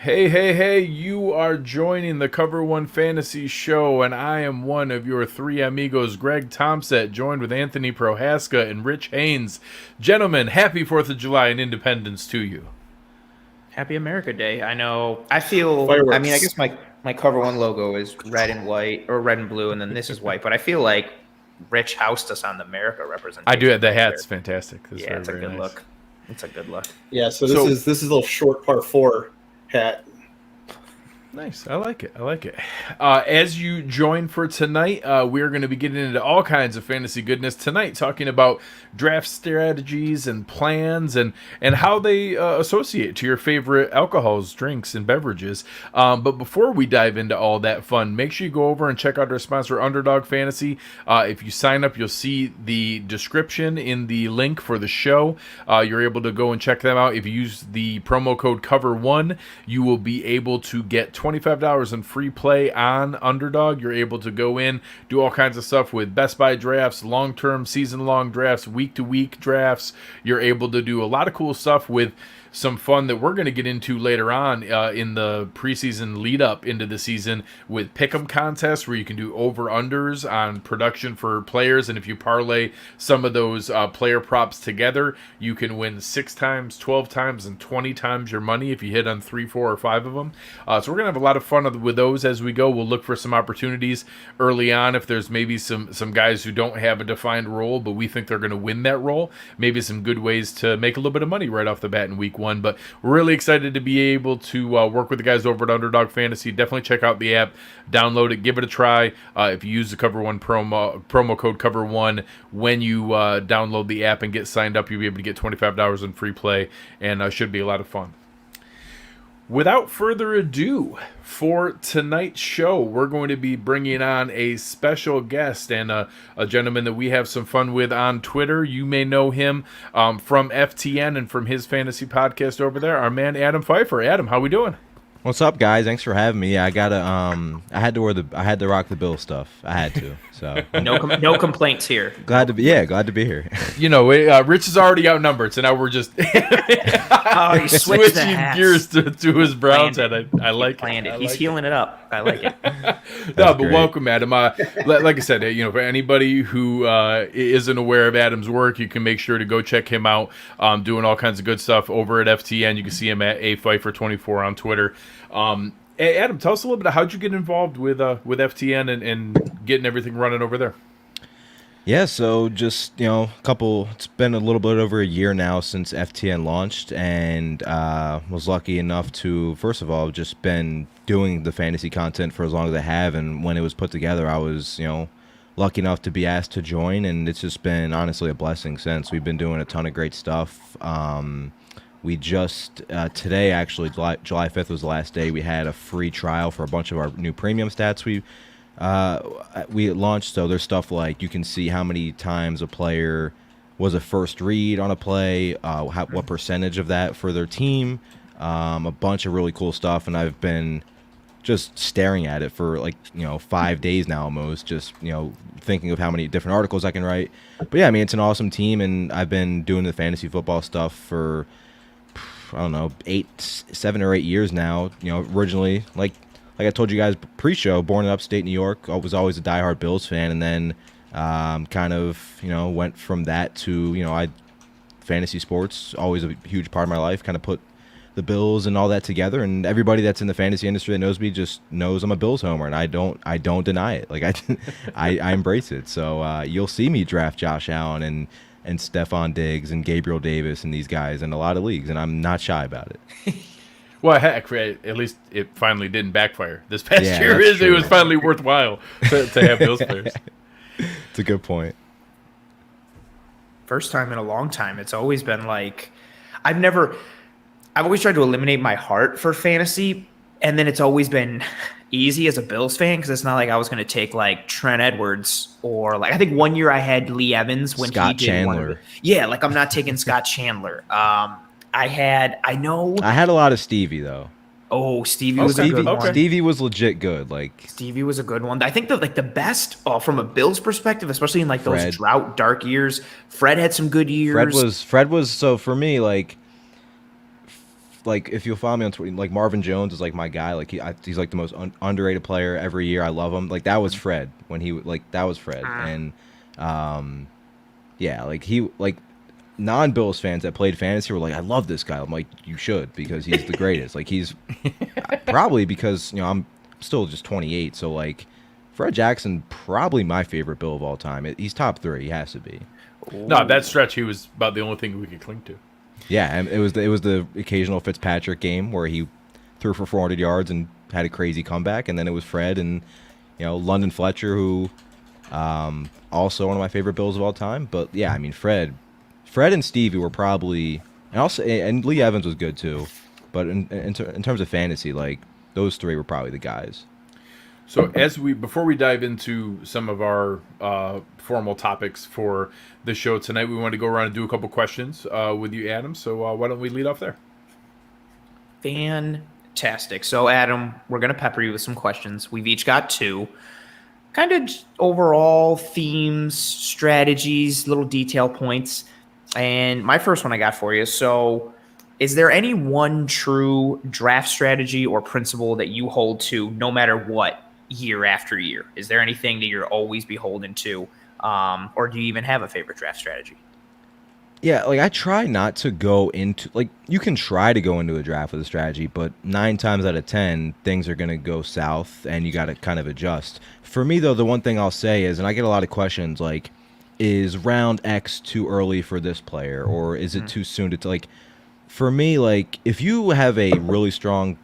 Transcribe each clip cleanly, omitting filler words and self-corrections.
Hey, you are joining the Cover One Fantasy Show, and I am one of your three amigos, Greg Tompsett, joined with Anthony Prohaska and Rich Haynes. Gentlemen, happy 4th of July and Independence to you. Happy America Day. I know. I Fireworks. guess my cover one logo is red and white or red and blue, and then this is white. But I feel like Rich housed us on the America representation. I do have the right hat's there. fantastic. It's Yeah, very, it's a very good nice. look. It's a good look. Yeah, so this is a little short par 4 hat. Nice. I like it. As you join for tonight, we're going to be getting into all kinds of fantasy goodness tonight, talking about draft strategies and plans and how they associate to your favorite alcohols, drinks, and beverages. But before we dive into all that fun, make sure you go over and check out our sponsor, Underdog Fantasy. If you sign up, you'll see the description in the link for the show. You're able to go and check them out. If you use the promo code COVER1, you will be able to get $25 in free play on Underdog. You're able to go in, do all kinds of stuff with Best Buy drafts, long-term, season-long drafts, week-to-week drafts. You're able to do a lot of cool stuff with some fun that we're going to get into later on in the preseason lead up into the season with pick'em contests where you can do over-unders on production for players. And if you parlay some of those player props together, you can win 6 times, 12 times, and 20 times your money if you hit on 3, 4, or 5 of them. So we're going to have a lot of fun with those as we go. We'll look for some opportunities early on if there's maybe some guys who don't have a defined role, but we think they're going to win that role. Maybe some good ways to make a little bit of money right off the bat in week 1. But we're really excited to be able to work with the guys over at Underdog Fantasy. Definitely check out the app, download it, give it a try. If you use the Cover One promo code Cover1 when you download the app and get signed up, you'll be able to get $25 in free play, and should be a lot of fun. Without further ado, for tonight's show, we're going to be bringing on a special guest and a gentleman that we have some fun with on Twitter. You may know him from FTN and from his fantasy podcast over there, our man Adam Pfeifer. Adam, how we doing? What's up, guys? Thanks for having me. I gotta I had to rock the Bill stuff. I had to. So No complaints here. glad to be here. You know, Rich is already outnumbered, so now we're just Oh, he switched the switching hats. gears to his Browns head. I like Planned it. it. He's healing it up. I like it. No, but great. welcome, Adam. Like I said, you know, for anybody who isn't aware of Adam's work, you can make sure to go check him out. Doing all kinds of good stuff over at FTN. You can see him at APfeifer24 on Twitter. Hey, Adam, tell us a little bit. How'd you get involved with FTN and getting everything running over there? Yeah, so just it's been a little bit over a year now since FTN launched, and was lucky enough to first of all just been doing the fantasy content for as long as I have, and when it was put together, I was lucky enough to be asked to join, and it's just been honestly a blessing since. We've been doing a ton of great stuff. We just today, actually, July 5th was the last day. We had a free trial for a bunch of our new premium stats we launched. So there's stuff like you can see how many times a player was a first read on a play, what percentage of that for their team, a bunch of really cool stuff. And I've been just staring at it for 5 days now almost, just thinking of how many different articles I can write. But yeah, I mean, it's an awesome team, and I've been doing the fantasy football stuff for I don't know, 7 or 8 years now. Originally, like I told you guys pre-show, born in upstate New York. I was always a diehard Bills fan, and then kind of went from that to fantasy sports, always a huge part of my life. Kind of put the Bills and all that together, and everybody that's in the fantasy industry that knows me just knows I'm a Bills homer, and I don't deny it. Like I embrace it. So you'll see me draft Josh Allen and Stephon Diggs and Gabriel Davis and these guys in a lot of leagues, and I'm not shy about it. Well, heck, at least it finally didn't backfire this past Yeah, year. that's It true. was finally worthwhile to have those players. It's a good point. First time in a long time. It's always been like I've always tried to eliminate my heart for fantasy, and then it's always been easy as a Bills fan because it's not like I was going to take like Trent Edwards or I think one year I had Lee Evans when Scott he did Chandler. like I'm not taking Scott Chandler. I had a lot of Stevie though. Oh, Stevie was a Stevie, good one. Stevie was legit good. Like Stevie was a good one. I think that the best from a Bills perspective, especially in those Fred. drought dark years. Fred had some good years. Fred was so for me if you'll follow me on Twitter, like Marvin Jones is like my guy. Like he's like the most underrated player every year. I love him. Like that was Fred when he that was Fred. And yeah, like he like non-Bills fans that played fantasy were like, I love this guy. I'm like, you should, because he's the greatest. Like he's probably because I'm still just 28, so like Fred Jackson probably my favorite Bill of all time. He's top 3. He has to be. No, that stretch he was about the only thing we could cling to. Yeah, and it was the occasional Fitzpatrick game where he threw for 400 yards and had a crazy comeback, and then it was Fred and London Fletcher, who also one of my favorite Bills of all time. But yeah, I mean Fred and Stevie were probably, and Lee Evans was good too. But in terms of fantasy, like those 3 were probably the guys. So before we dive into some of our formal topics for the show tonight, we want to go around and do a couple questions with you, Adam. So why don't we lead off there? Fantastic. So Adam, we're going to pepper you with some questions. We've each got 2. Kind of overall themes, strategies, little detail points. And my first one I got for you. So is there any one true draft strategy or principle that you hold to no matter what, year after year? Is there anything that you're always beholden to? Or do you even have a favorite draft strategy? Yeah, like I try not to go into, like, you can try to go into a draft with a strategy, but 9 times out of 10, things are going to go south and you got to kind of adjust. For me, though, the one thing I'll say is, and I get a lot of questions like, is round X too early for this player, or is it too soon to like? For me, like if you have a really strong,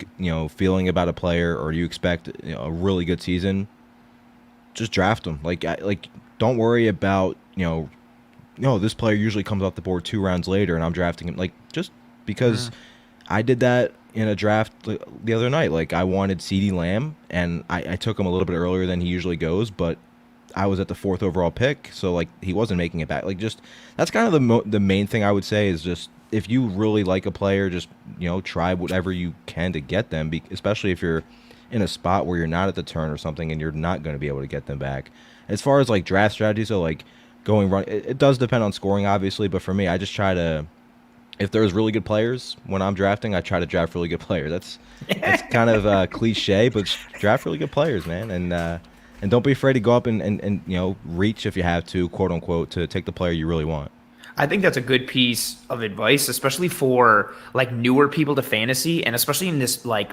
feeling about a player, or you expect a really good season, just draft them. Like don't worry about this player usually comes off the board 2 rounds later, and I'm drafting him. Like just because I did that in a draft the other night. Like I wanted CeeDee Lamb, and I took him a little bit earlier than he usually goes, but I was at the 4th overall pick, so like he wasn't making it back. Like just that's kind of the main thing I would say is just if you really like a player, just try whatever you can to get them, especially if you're in a spot where you're not at the turn or something and you're not going to be able to get them back. As far as like draft strategies, so like it does depend on scoring obviously, but for me, I just try to, if there's really good players when I'm drafting, I try to draft really good players. That's kind of cliche, but draft really good players, man, and don't be afraid to go up and reach if you have to, quote unquote, to take the player you really want. I think that's a good piece of advice, especially for like newer people to fantasy, and especially in this like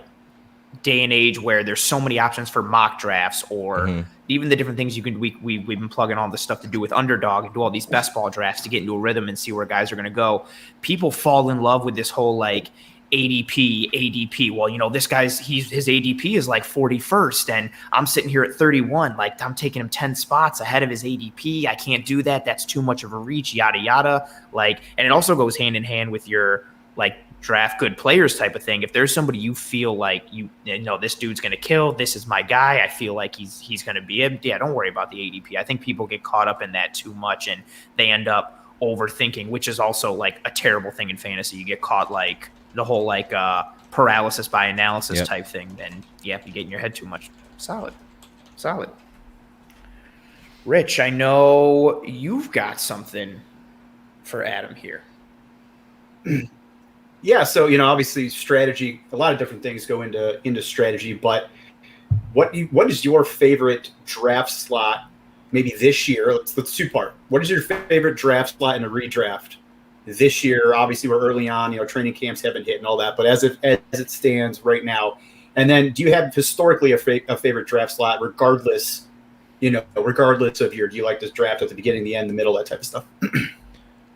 day and age where there's so many options for mock drafts, or even the different things you can. We've been plugging all this stuff to do with Underdog and do all these best ball drafts to get into a rhythm and see where guys are going to go. People fall in love with this whole like ADP. Well, this guy's his ADP is like 41st, and I'm sitting here at 31. Like I'm taking him 10 spots ahead of his ADP. I can't do that. That's too much of a reach. Yada yada. Like, and it also goes hand in hand with your like draft good players type of thing. If there's somebody you feel like this dude's gonna kill, this is my guy. I feel like he's gonna be it. Yeah, don't worry about the ADP. I think people get caught up in that too much, and they end up overthinking, which is also like a terrible thing in fantasy. You get caught like the whole like paralysis by analysis type thing, then you get in your head too much. Solid. Rich, I know you've got something for Adam here. Yeah, so obviously strategy. A lot of different things go into strategy, but what is your favorite draft slot? Maybe this year. Let's 2-part. What is your favorite draft slot in a redraft this year? Obviously, we're early on. Training camps haven't hit and all that, but as it stands right now, and then do you have historically a favorite draft slot, regardless of do you like this draft at the beginning, the end, the middle, that type of stuff?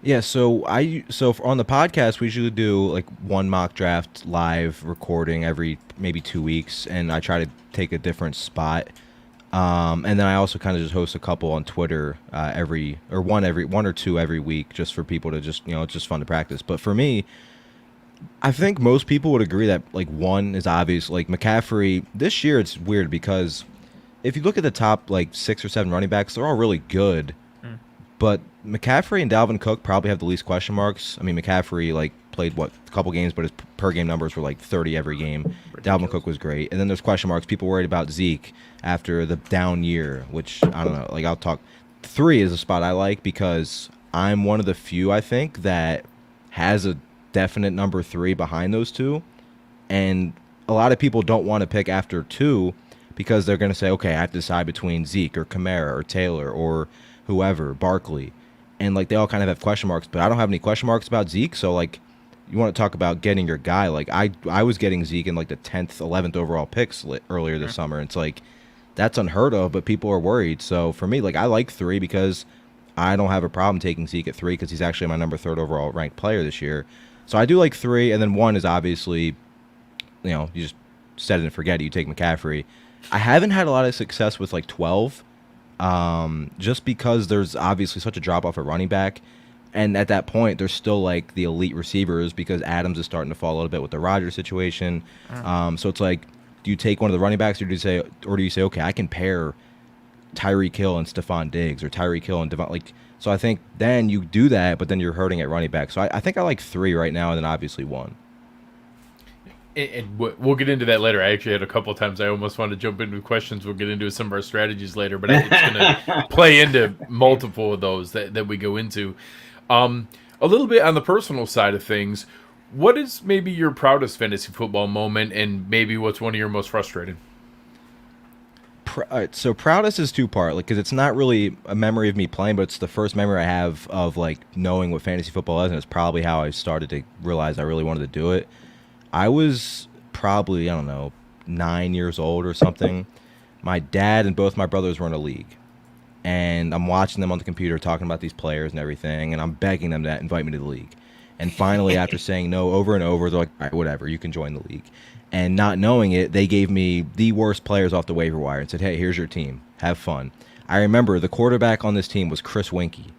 Yeah, so on the podcast, we usually do like one mock draft live recording every maybe 2 weeks, and I try to take a different spot. And then I also kind of just host a couple on Twitter one or two every week, just for people to just it's just fun to practice. But for me, I think most people would agree that like one is obvious. Like McCaffrey this year, it's weird because if you look at the top like 6 or 7 running backs, they're all really good. But McCaffrey and Dalvin Cook probably have the least question marks. I mean, McCaffrey like played a couple games, but his per game numbers were like 30 every game. Ridiculous. Dalvin Cook was great, and then there's question marks. People worried about Zeke after the down year, which I don't know. Like I'll talk. 3 is a spot I like because I'm one of the few I think that has a definite number 3 behind those two. And a lot of people don't want to pick after 2 because they're going to say, okay, I have to decide between Zeke or Kaiir or Taylor or whoever, Barkley. And, like, they all kind of have question marks, but I don't have any question marks about Zeke. So, like, you want to talk about getting your guy. Like, I was getting Zeke in, like, the 10th, 11th overall picks earlier this summer. It's like, that's unheard of, but people are worried. So, for me, like, I like 3 because I don't have a problem taking Zeke at 3 because he's actually my number 3rd overall ranked player this year. So, I do like 3, and then 1 is obviously, you know, you just set it and forget it. You take McCaffrey. I haven't had a lot of success with, like, 12. Just because there's obviously such a drop off at running back, and at that point there's still like the elite receivers because Adams is starting to fall a little bit with the Rodgers situation. So it's like, do you take one of the running backs, or do you say, okay, I can pair Tyreek Hill and Stephon Diggs, or Tyreek Hill and Devon? Like, so I think then you do that, but then you're hurting at running back. So I think I like 3 right now, and then obviously 1. And we'll get into that later. I actually had a couple of times I almost wanted to jump into questions. We'll get into some of our strategies later, but it's going to play into multiple of those that we go into. A little bit on the personal side of things, what is maybe your proudest fantasy football moment, and maybe what's one of your most frustrating? So proudest is 2-part, like, because it's not really a memory of me playing, but it's the first memory I have of, like, knowing what fantasy football is, and it's probably how I started to realize I really wanted to do it. I was probably, I don't know, 9 years old or something. My dad and both my brothers were in a league. And I'm watching them on the computer talking about these players and everything, and I'm begging them to invite me to the league. And finally, after saying no over and over, they're like, all right, whatever, you can join the league. And not knowing it, they gave me the worst players off the waiver wire and said, hey, here's your team. Have fun. I remember the quarterback on this team was Chris Winkie.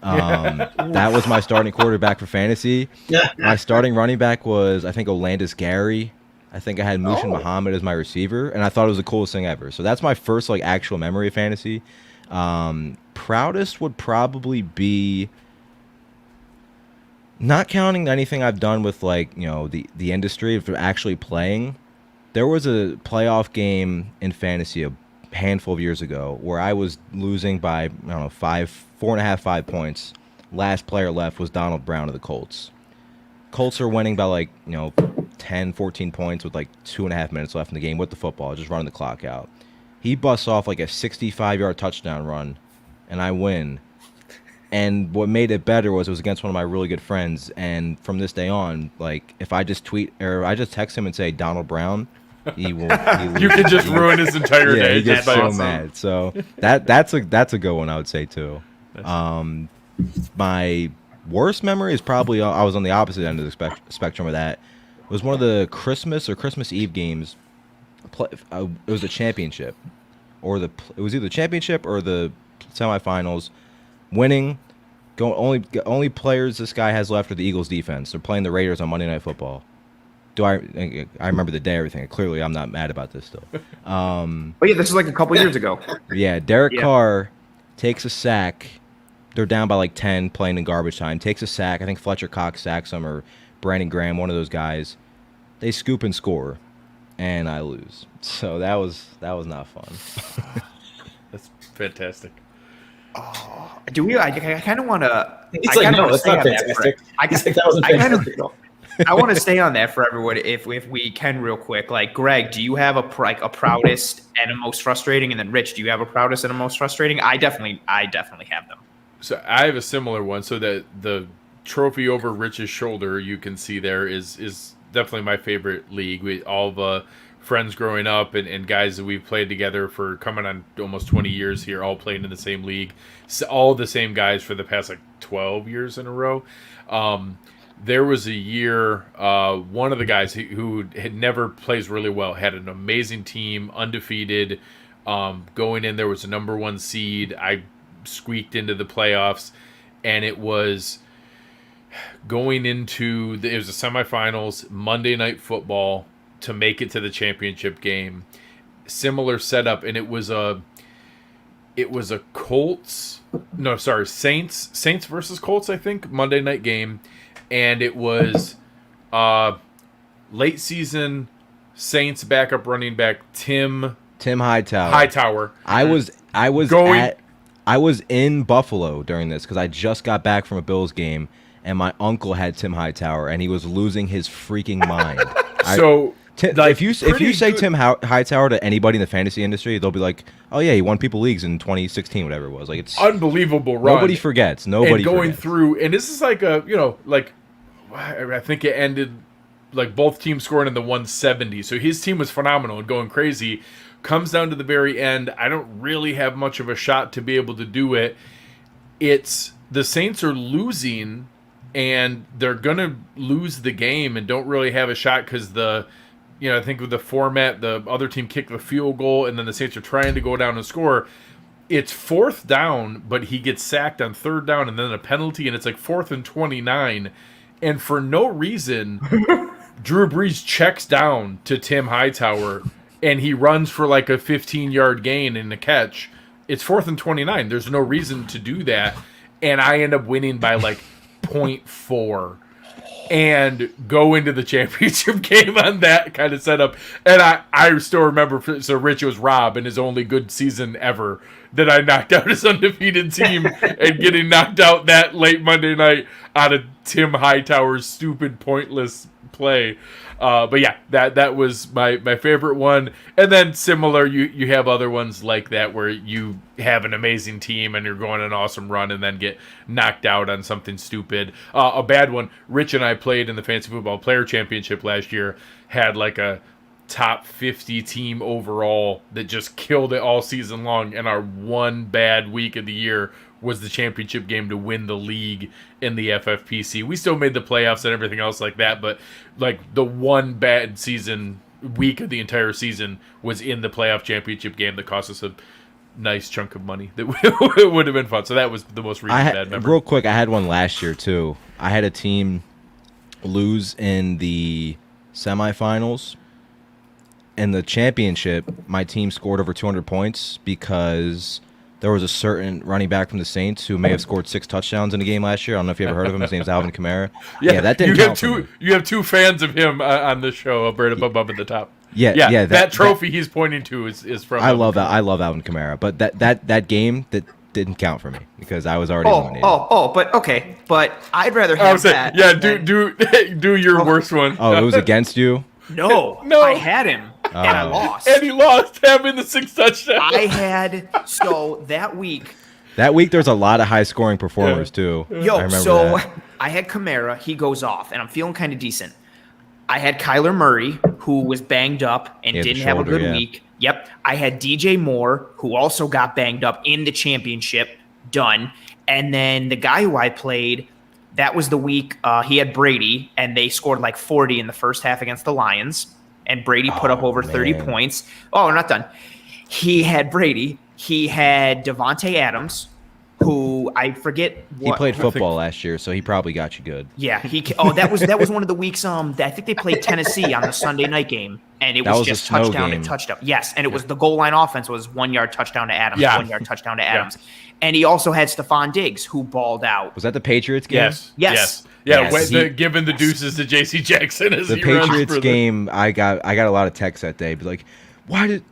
That was my starting quarterback for fantasy. My starting running back was, I think, Olandis Gary. I think I had Mushin Muhammad as my receiver, and I thought it was the coolest thing ever. So that's my first, like, actual memory of fantasy. Proudest would probably be, not counting anything I've done with, like, you know, the industry of actually playing. There was a playoff game in fantasy a handful of years ago where I was losing by, I don't know, 4.5, 5 points. Last player left was Donald Brown of the Colts. Colts are winning by, like, you know, 10, 14 points with like 2.5 minutes left in the game with the football, just running the clock out. He busts off like a 65-yard touchdown run, and I win. And what made it better was it was against one of my really good friends, and from this day on, like, if I just tweet or I just text him and say Donald Brown, he will. You can just ruin his entire day. He gets so mad. So that's a good one, I would say too. My worst memory is probably I was on the opposite end of the spectrum of that. It was one of the Christmas or Christmas Eve games. It was a championship, it was either the championship or the semifinals. Winning, only players this guy has left are the Eagles defense. They're playing the Raiders on Monday Night Football. I remember the day, everything. Clearly, I'm not mad about this still. But yeah, this is like a couple years ago. Yeah, Derek Carr takes a sack. They're down by like 10, playing in garbage time. Takes a sack. I think Fletcher Cox sacks him, or Brandon Graham, one of those guys. They scoop and score, and I lose. So that was not fun. That's fantastic. Do we? I kind of want to. It's like, no, it's not fantastic. That wasn't fantastic at all. I want to stay on that for everyone, if we can, real quick. Like, Greg, do you have a proudest and a most frustrating? And then, Rich, do you have a proudest and a most frustrating? I definitely have them. So I have a similar one. So that the trophy over Rich's shoulder, you can see there, is definitely my favorite league. We all the friends growing up and guys that we've played together for coming on almost 20 years here, all playing in the same league. So all the same guys for the past like 12 years in a row. There was a year, one of the guys who had never plays really well, had an amazing team, undefeated. Going in, there was a number 1 seed. I squeaked into the playoffs, and it was going into it was the semifinals, Monday Night Football, to make it to the championship game. Similar setup, and it was a Saints versus Colts, I think, Monday night game. And it was late season Saints backup running back Tim Hightower. I was in Buffalo during this because I just got back from a Bills game, and my uncle had Tim Hightower, and he was losing his freaking mind. So if you say Tim Hightower to anybody in the fantasy industry, they'll be like, "Oh yeah, he won people leagues in 2016, whatever it was." Like, it's unbelievable run. Nobody forgets. Nobody and going forgets. through, and this is like I think it ended like both teams scoring in the 170. So his team was phenomenal and going crazy. Comes down to the very end. I don't really have much of a shot to be able to do it. It's the Saints are losing, and they're gonna lose the game and don't really have a shot because I think with the format, the other team kicked the field goal, and then the Saints are trying to go down and score. It's 4th down, but he gets sacked on 3rd down, and then a penalty, and it's like 4th and 29. And for no reason, Drew Brees checks down to Tim Hightower, and he runs for like a 15-yard gain and a catch. It's 4th and 29. There's no reason to do that. And I end up winning by like 0.4. And go into the championship game on that kind of setup. And I still remember, so Rich, it was Rob in his only good season ever that I knocked out his undefeated team and getting knocked out that late Monday night out of Tim Hightower's stupid, pointless play. But yeah, that was my favorite one. And then similar, you have other ones like that where you have an amazing team and you're going an awesome run and then get knocked out on something stupid. A bad one, Rich and I played in the Fantasy Football Player Championship last year, had like a top 50 team overall that just killed it all season long, and our one bad week of the year was the championship game to win the league in the FFPC. We still made the playoffs and everything else like that, but like the one bad week of the entire season was in the playoff championship game that cost us a nice chunk of money. That would have been fun. So that was the most recent bad memory. Real quick, I had one last year too. I had a team lose in the semifinals. In the championship, my team scored over 200 points because there was a certain running back from the Saints who may have scored 6 touchdowns in a game last year. I don't know if you ever heard of him. His name's Alvin Kamara. Yeah, that didn't count for me. You have 2 fans of him on this show, Alberta above at the top. Yeah. That trophy he's pointing to is from. I love Alvin Kamara, but that game that didn't count for me because I was already eliminated. But okay, but I'd rather have that. Yeah, do your worst one. Oh, it was against you. No, I had him and I lost. And he lost, having the 6 touchdowns. So that week. That week there's a lot of high scoring performers too. I remember that. I had Kamara, he goes off, and I'm feeling kind of decent. I had Kyler Murray, who was banged up and didn't have a good week. Yep. I had DJ Moore, who also got banged up in the championship, done. And then the guy who I played, that was the week he had Brady, and they scored like 40 in the first half against the Lions, and Brady put up over 30 points. Oh, we're not done. He had Brady. He had Devontae Adams, who I forget what. He played football last year, so he probably got you good. Yeah. That was one of the weeks. I think they played Tennessee on the Sunday night game, and it was just touchdown to touchdown. Yes, and it was the goal line offense was 1 yard touchdown to Adams, 1 yard touchdown to Adams. Yeah. And he also had Stephon Diggs, who balled out. Was that the Patriots game? Yes. Yeah, giving the deuces to J.C. Jackson as the Patriots game. I got a lot of texts that day, be like,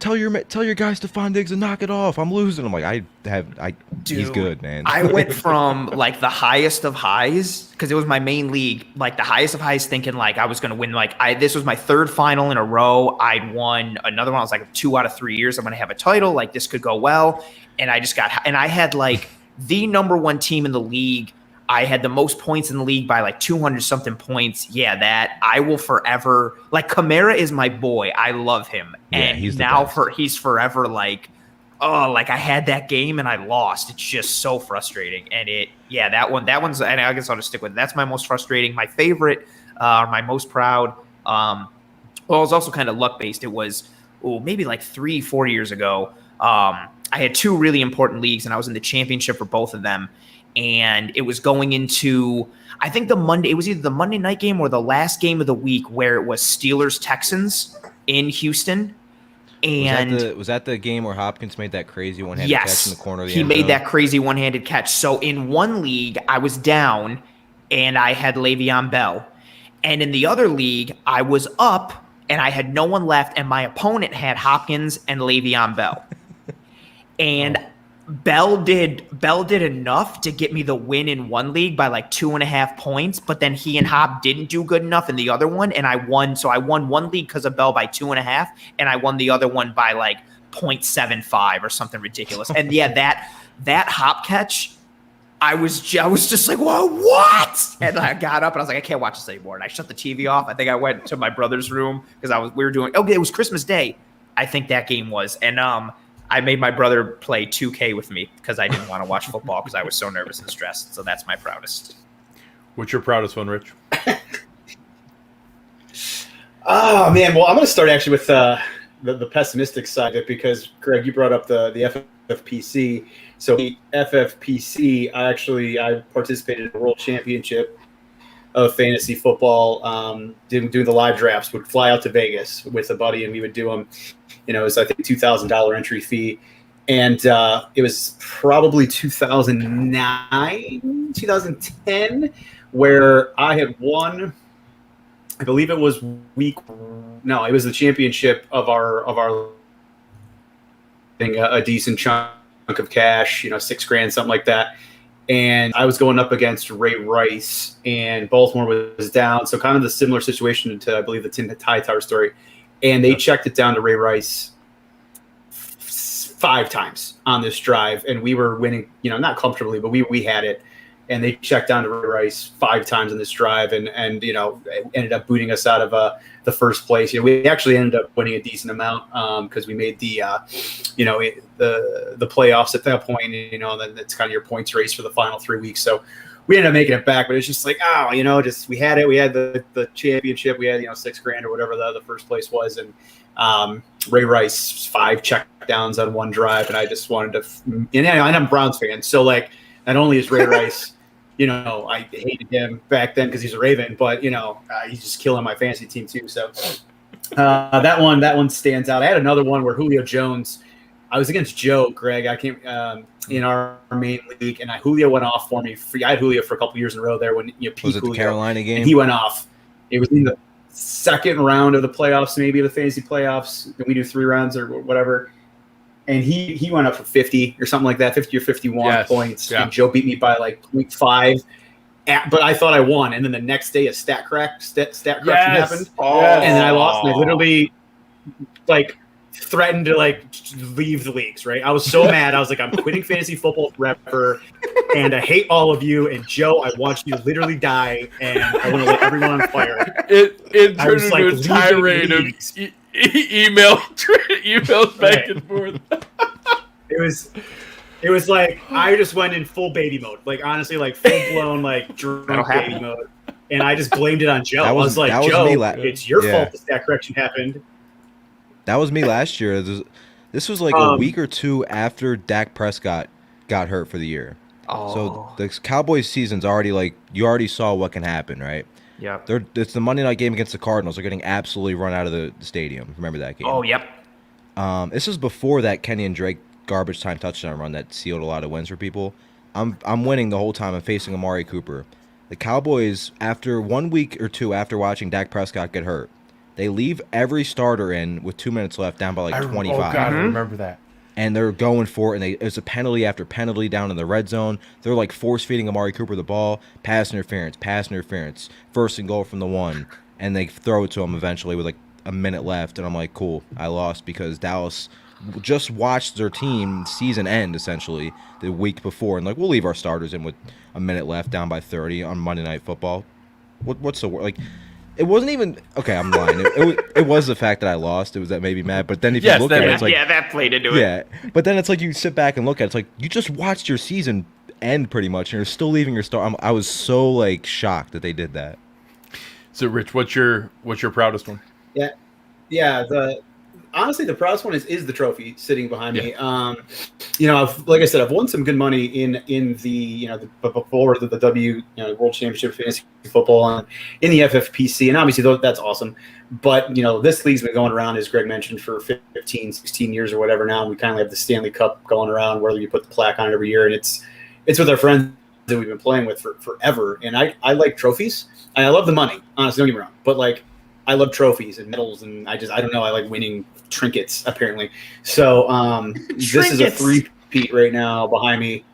tell your guys Stephon Diggs to knock it off. I'm losing. I'm like, Dude, he's good, man. I went from like the highest of highs because it was my main league, like the highest of highs, thinking like I was going to win. This was my 3rd final in a row. I'd won another one. I was like 2 out of 3 years I'm going to have a title. Like this could go well. And I had like the number 1 team in the league. I had the most points in the league by like 200 something points. Yeah, that I will forever, like Kamara is my boy. I love him. Yeah, and he's forever like, oh, like I had that game and I lost. It's just so frustrating. And that one's, and I guess I'll just stick with it. That's my most frustrating. My favorite, my most proud. Well, it was also kind of luck based. It was, maybe like 3-4 years ago. I had 2 really important leagues and I was in the championship for both of them. And it was going into, I think it was either the Monday night game or the last game of the week where it was Steelers-Texans in Houston. And was that the game where Hopkins made that crazy one-handed catch in the corner of the end zone? He made that crazy one-handed catch. So in one league, I was down and I had Le'Veon Bell. And in the other league, I was up and I had no one left and my opponent had Hopkins and Le'Veon Bell. And Bell did enough to get me the win in one league by like 2.5 points, but then he and Hobb didn't do good enough in the other one, and I won. So I won one league because of Bell by 2.5, and I won the other one by like 0.75 or something ridiculous. And yeah, that hop catch, I was just like, whoa, what? And I got up and I was like, I can't watch this anymore. And I shut the TV off. I think I went to my brother's room because we were doing. Okay, it was Christmas Day. I think that game was, and I made my brother play 2K with me because I didn't want to watch football because I was so nervous and stressed. So that's my proudest. What's your proudest one, Rich? Oh, man. Well, I'm going to start actually with the pessimistic side of it because, Greg, you brought up the FFPC. So the FFPC, I participated in the World Championship of Fantasy Football, doing the live drafts, would fly out to Vegas with a buddy, and we would do them. It was, I think, $2,000 entry fee. And it was probably 2009, 2010, where I had won, I believe it was it was the championship of our a decent chunk of cash, $6,000, something like that. And I was going up against Ray Rice, and Baltimore was down. So kind of the similar situation to, I believe, the Tim Hightower story. And they checked it down to Ray Rice 5 times on this drive, and we were winning, not comfortably, but we had it. And they checked down to Ray Rice 5 times on this drive, and ended up booting us out of the first place. We actually ended up winning a decent amount because we made the playoffs at that point. And then it's kind of your points race for the final 3 weeks. So we ended up making it back, but it's just like, we had it. We had the championship. We had $6,000 or whatever the first place was, and Ray Rice 5 check downs on one drive, and I just wanted to. And I'm a Browns fan, so like not only is Ray Rice. I hated him back then because he's a Raven, but he's just killing my fantasy team too. So that one stands out. I had another one where Julio Jones. I was against Joe, Greg. I came in our main league, and Julio went off for me. I had Julio for a couple years in a row there when peak was it Julio, the Carolina game? And he went off. It was in the second round of the playoffs, maybe the fantasy playoffs. We do 3 rounds or whatever. And he went up for 50 or something like that, 50 or 51 points. Yeah. And Joe beat me by like 0.5. But I thought I won. And then the next day, a stat correction happened. Oh. And then I lost. And I literally threatened to leave the leagues, right? I was so mad. I was like, I'm quitting fantasy football forever. And I hate all of you. And Joe, I want you to literally die. And I want to let everyone on fire. It turned into a tirade of emails back and forth. It was like I just went in full baby mode, honestly, full blown drunk baby mode, and I just blamed it on Joe. I was like, Joe, it's your fault the stat correction happened. That was me last year. This was a week or 2 after Dak Prescott got hurt for the year. Oh. So the Cowboys season's already you already saw what can happen, right? Yeah. It's the Monday night game against the Cardinals. They're getting absolutely run out of the stadium. Remember that game? Oh, yep. This is before that Kenny and Drake garbage time touchdown run that sealed a lot of wins for people. I'm winning the whole time. I'm facing Amari Cooper. The Cowboys, after 1 week or 2 after watching Dak Prescott get hurt, they leave every starter in with 2 minutes left down by 25. Oh, God, I remember that. And they're going for it, and it's a penalty after penalty down in the red zone. They're force-feeding Amari Cooper the ball, pass interference, 1st and goal from the 1, and they throw it to him eventually with a minute left, and I'm like, cool, I lost because Dallas just watched their team season end, essentially, the week before, and we'll leave our starters in with a minute left down by 30 on Monday Night Football. What's the word? It wasn't even okay. I'm lying. It was the fact that I lost. It was that made me mad. But then if you look at it, it's that played into it. Yeah, but then it's you sit back and look at it, it's you just watched your season end pretty much, and you're still leaving your star. I was so shocked that they did that. So, Rich, what's your proudest one? Yeah. Honestly, the proudest one is the trophy sitting behind me. Like I said, I've won some good money in the before the W World Championship Fantasy Football and in the FFPC, and obviously that's awesome. But this league's been going around, as Greg mentioned, for 15, 16 years or whatever now. And we kind of have the Stanley Cup going around, where you put the plaque on it every year, and it's with our friends that we've been playing with for forever. And I like trophies. I love the money, honestly. Don't get me wrong, but I love trophies and medals, and I don't know. I like winning trinkets, apparently. So this is a Pete right now behind me.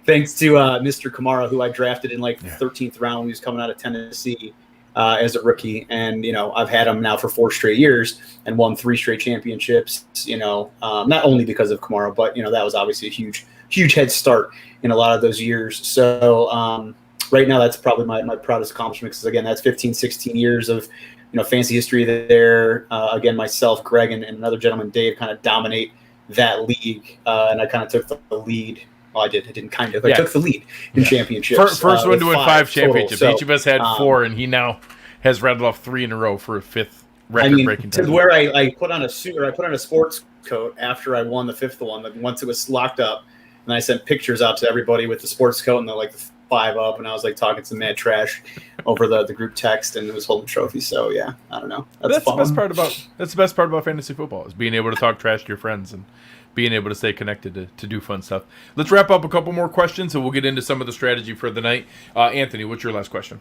Thanks to Mr. Kamara, who I drafted in like the 13th round when he was coming out of Tennessee as a rookie. And, I've had him now for 4 straight years and won 3 straight championships, not only because of Kamara, but, that was obviously a huge head start in a lot of those years. So right now, that's probably my proudest accomplishment because, again, that's 15, 16 years of, fantasy history there. Again, myself, Greg, and another gentleman, Dave, kind of dominate that league. And I kind of took the lead. Well, I did. I didn't kind of. I took the lead in championships. First one to win 5 championships. So, each of us had 4, and he now has rattled off 3 in a row for a 5th record-breaking time. To where I put on a suit or I put on a sports coat after I won the 5th one. Once it was locked up, and I sent pictures out to everybody with the sports coat and the 5 up, and I was talking some mad trash over the group text, and it was holding trophies. So yeah, I don't know. That's the best part about fantasy football is being able to talk trash to your friends and being able to stay connected to do fun stuff. Let's wrap up a couple more questions, and we'll get into some of the strategy for the night. Anthony, what's your last question?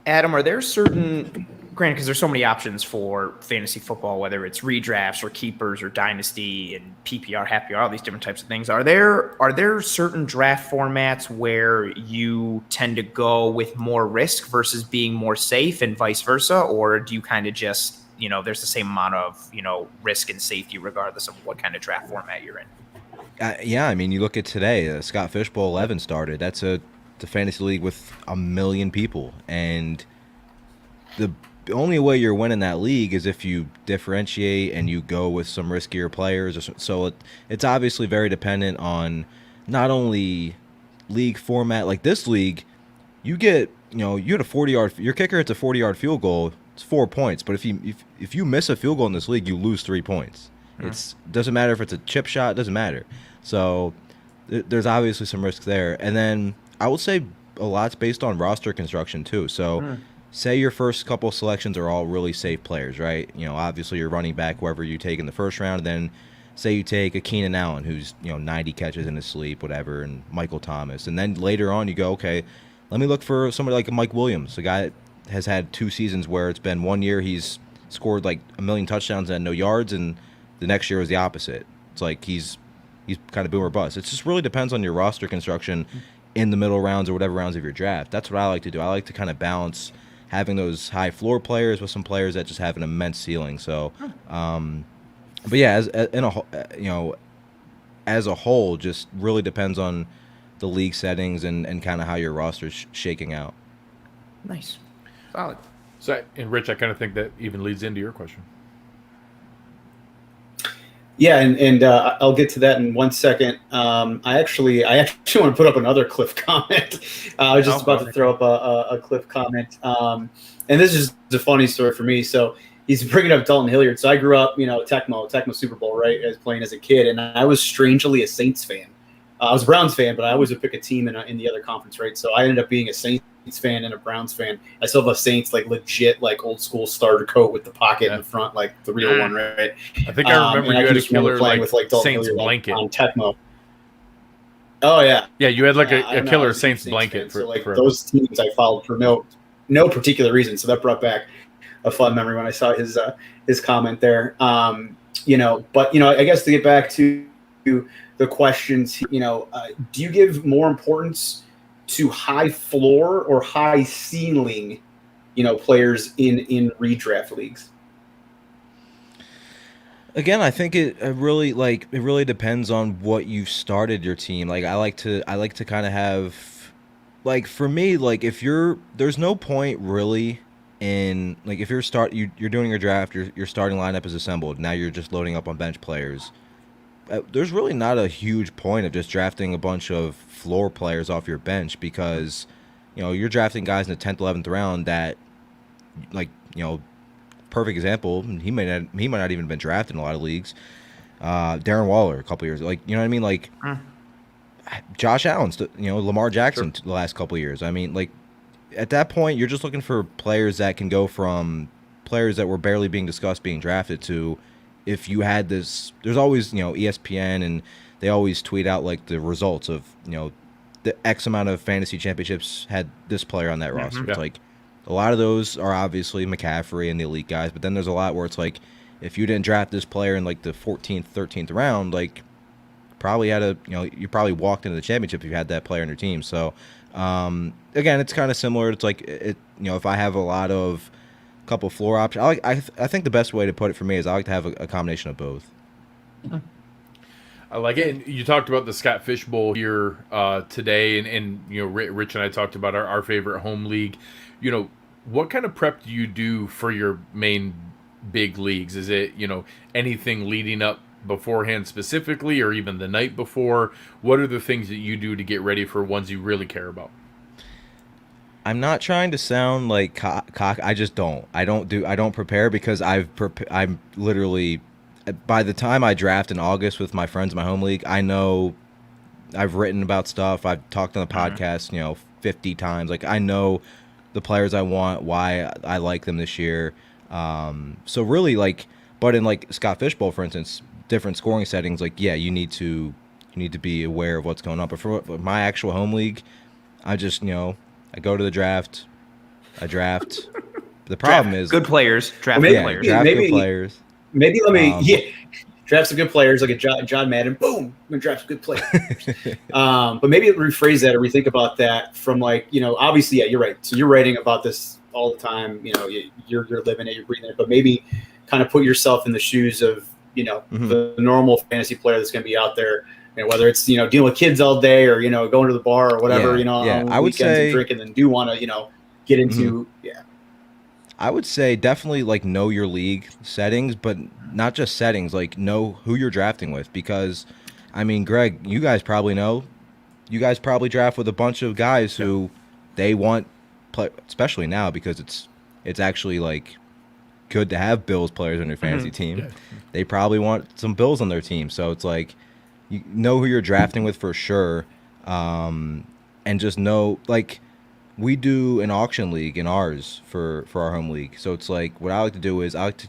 Adam, are there certain, granted, because there's so many options for fantasy football, whether it's redrafts or keepers or dynasty and PPR, happy hour, all these different types of things. Are there certain draft formats where you tend to go with more risk versus being more safe and vice versa? Or do you kind of just, there's the same amount of, risk and safety regardless of what kind of draft format you're in? Yeah, I mean, you look at today, Scott Fishbowl 11 started. That's the fantasy league with 1 million people, and the only way you're winning that league is if you differentiate and you go with some riskier players. So it's obviously very dependent on not only league format. Like this league, you get you had a 40-yard, your kicker hits a 40-yard field goal, it's 4 points. But if you miss a field goal in this league, you lose 3 points. It doesn't matter if it's a chip shot, it doesn't matter. So there's obviously some risk there, and then I would say a lot's based on roster construction too. So say your first couple selections are all really safe players, right? Obviously you're running back whoever you take in the first round, and then say you take a Keenan Allen who's 90 catches in his sleep, whatever, and Michael Thomas. And then later on you go, okay, let me look for somebody like Mike Williams, a guy that has had 2 seasons where it's been 1 year he's scored 1 million touchdowns and no yards, and the next year was the opposite. It's like he's kind of boom or bust. It just really depends on your roster construction in the middle rounds or whatever rounds of your draft. That's what I like to do. I like to kind of balance having those high floor players with some players that just have an immense ceiling. So, but yeah, as a whole, just really depends on the league settings and kind of how your roster's shaking out. Nice, solid. So, and Rich, I kind of think that even leads into your question. Yeah, and I'll get to that in 1 second. I actually want to put up another Cliff comment. I was just about to throw up a Cliff comment, and this is just a funny story for me. So he's bringing up Dalton Hilliard. So I grew up, Tecmo Super Bowl, right, as playing as a kid, and I was strangely a Saints fan. I was a Browns fan, but I always would pick a team in the other conference, right? So I ended up being a Saints fan and a Browns fan. I still have a Saints legit old school starter coat with the pocket in the front, the real one, right? I think I remember you had a killer playing with Dalton Saints Hilliard blanket on Tecmo. Oh yeah, yeah, you had a killer Saints blanket for forever. Those teams I followed for no particular reason. So that brought back a fun memory when I saw his comment there. But I guess to get back to the questions, do you give more importance to high floor or high ceiling, players in redraft leagues? Again, I think it really depends on what you've started your team. I like to kind of have, for me, if there's no point really in if you're doing your draft, your starting lineup is assembled. Now you're just loading up on bench players. There's really not a huge point of just drafting a bunch of floor players off your bench because, you're drafting guys in the 10th, 11th round that, perfect example, he might not even been drafted in a lot of leagues. Darren Waller a couple years, you know what I mean? Josh Allen, Lamar Jackson the last couple of years. I mean, at that point, you're just looking for players that can go from players that were barely being discussed being drafted to, if you had this, there's always, ESPN, and they always tweet out the results of, the X amount of fantasy championships had this player on that roster. Yeah. It's a lot of those are obviously McCaffrey and the elite guys, but then there's a lot where it's if you didn't draft this player in the 14th, 13th round, probably you probably walked into the championship if you had that player on your team. So again, it's kind of similar. It's like if I have a couple floor options, I think the best way to put it for me is I like to have a combination of both. I like it. And you talked about the Scott Fish Bowl here today, and Rich and I talked about our favorite home league. What kind of prep do you do for your main big leagues? Is it anything leading up beforehand specifically, or even the night before? What are the things that you do to get ready for ones you really care about? I'm not trying to sound like cock. I just don't. I don't prepare because I'm literally, by the time I draft in August with my friends in my home league, I know I've written about stuff. I've talked on the podcast, 50 times. Like, I know the players I want, why I like them this year. So really, but in Scott Fish Bowl, for instance, different scoring settings, you need to be aware of what's going on. But for my actual home league, I just, I go to the draft, I draft. The problem is good players, draft good players. Draft good players. Maybe let me draft some good players like a John Madden. Boom, I'm gonna draft some good players. But maybe rephrase that or rethink about that from obviously, you're right. So you're writing about this all the time. You're living it, you're breathing it. But maybe kind of put yourself in the shoes of the normal fantasy player that's gonna be out there. Whether it's dealing with kids all day or going to the bar or whatever on I would weekends say, and drinking, and do want to get into I would say definitely know your league settings, but not just settings, know who you're drafting with, because Greg, you guys probably know, you guys probably draft with a bunch of guys who they want play, especially now because it's actually good to have Bills players on your fantasy team. Yeah. They probably want some Bills on their team, so it's you know who you're drafting with for sure, and just know we do an auction league in ours for our home league. So it's what I like to do is at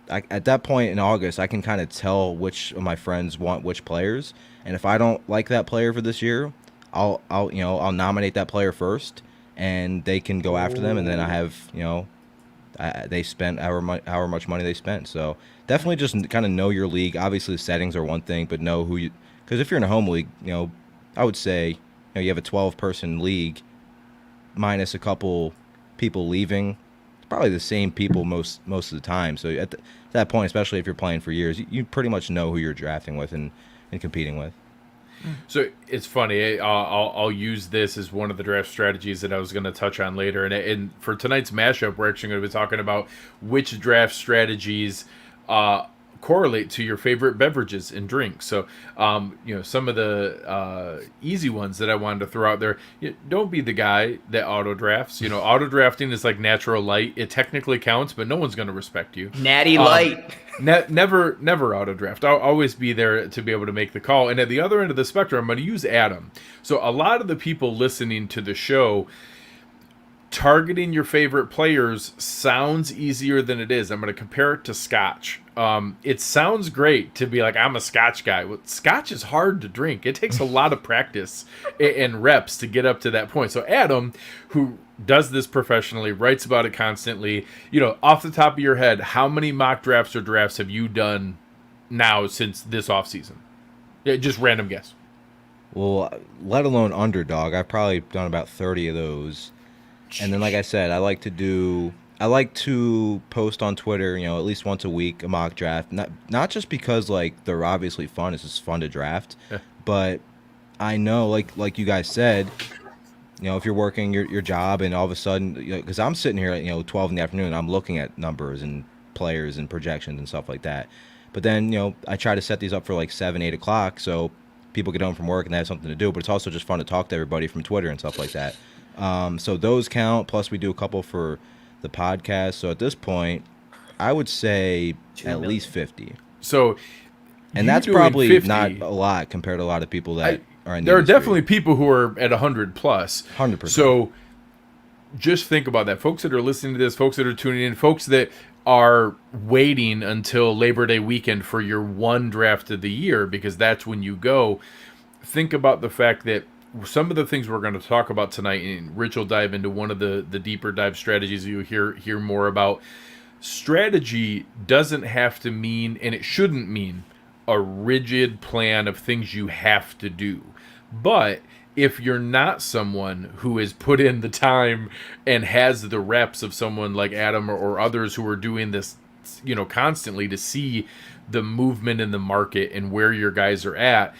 that point in August I can kind of tell which of my friends want which players, and if I don't like that player for this year, I'll nominate that player first, and they can go after them, and then I have they spent however much money they spent. So definitely just kind of know your league. Obviously the settings are one thing, but know who you. Because if you're in a home league, I would say you have a 12-person league minus a couple people leaving. It's probably the same people most of the time. So at that point, especially if you're playing for years, you pretty much know who you're drafting with and competing with. So it's funny. I'll use this as one of the draft strategies that I was going to touch on later. And for tonight's mashup, we're actually going to be talking about which draft strategies correlate to your favorite beverages and drinks. So, some of the easy ones that I wanted to throw out there. Don't be the guy that auto drafts. Auto drafting is like natural light. It technically counts, but no one's going to respect you. Natty light. Never auto draft. I'll always be there to be able to make the call. And at the other end of the spectrum, I'm going to use Adam. So a lot of the people listening to the show, targeting your favorite players sounds easier than it is. I'm going to compare it to Scotch. It sounds great to be I'm a Scotch guy. Well, Scotch is hard to drink. It takes a lot of practice and reps to get up to that point. So Adam, who does this professionally, writes about it constantly, off the top of your head, how many mock drafts or drafts have you done now since this offseason? Just random guess. Well, let alone underdog, I've probably done about 30 of those. And then, like I said, I like to post on Twitter, at least once a week, a mock draft. Not just because they're obviously fun; it's just fun to draft. Yeah. But I know, like you guys said, if you're working your job and all of a sudden, because I'm sitting here at 12 in the afternoon, and I'm looking at numbers and players and projections and stuff like that. But then I try to set these up for 7, 8 o'clock, so people get home from work and they have something to do. But it's also just fun to talk to everybody from Twitter and stuff like that. So those count. Plus, we do a couple for the podcast. So at this point, I would say at least 50. So, and that's probably 50, not a lot compared to a lot of people that are in the There industry. are definitely people who are at 100 plus. 100%. So just think about that. Folks that are listening to this, folks that are tuning in, folks that are waiting until Labor Day weekend for your one draft of the year, because that's when you go. Think about the fact that some of the things we're going to talk about tonight, and Rich will dive into one of the deeper dive strategies you hear more about. Strategy doesn't have to mean, and it shouldn't mean, a rigid plan of things you have to do. But if you're not someone who has put in the time and has the reps of someone like Adam or others who are doing this, constantly to see the movement in the market and where your guys are at,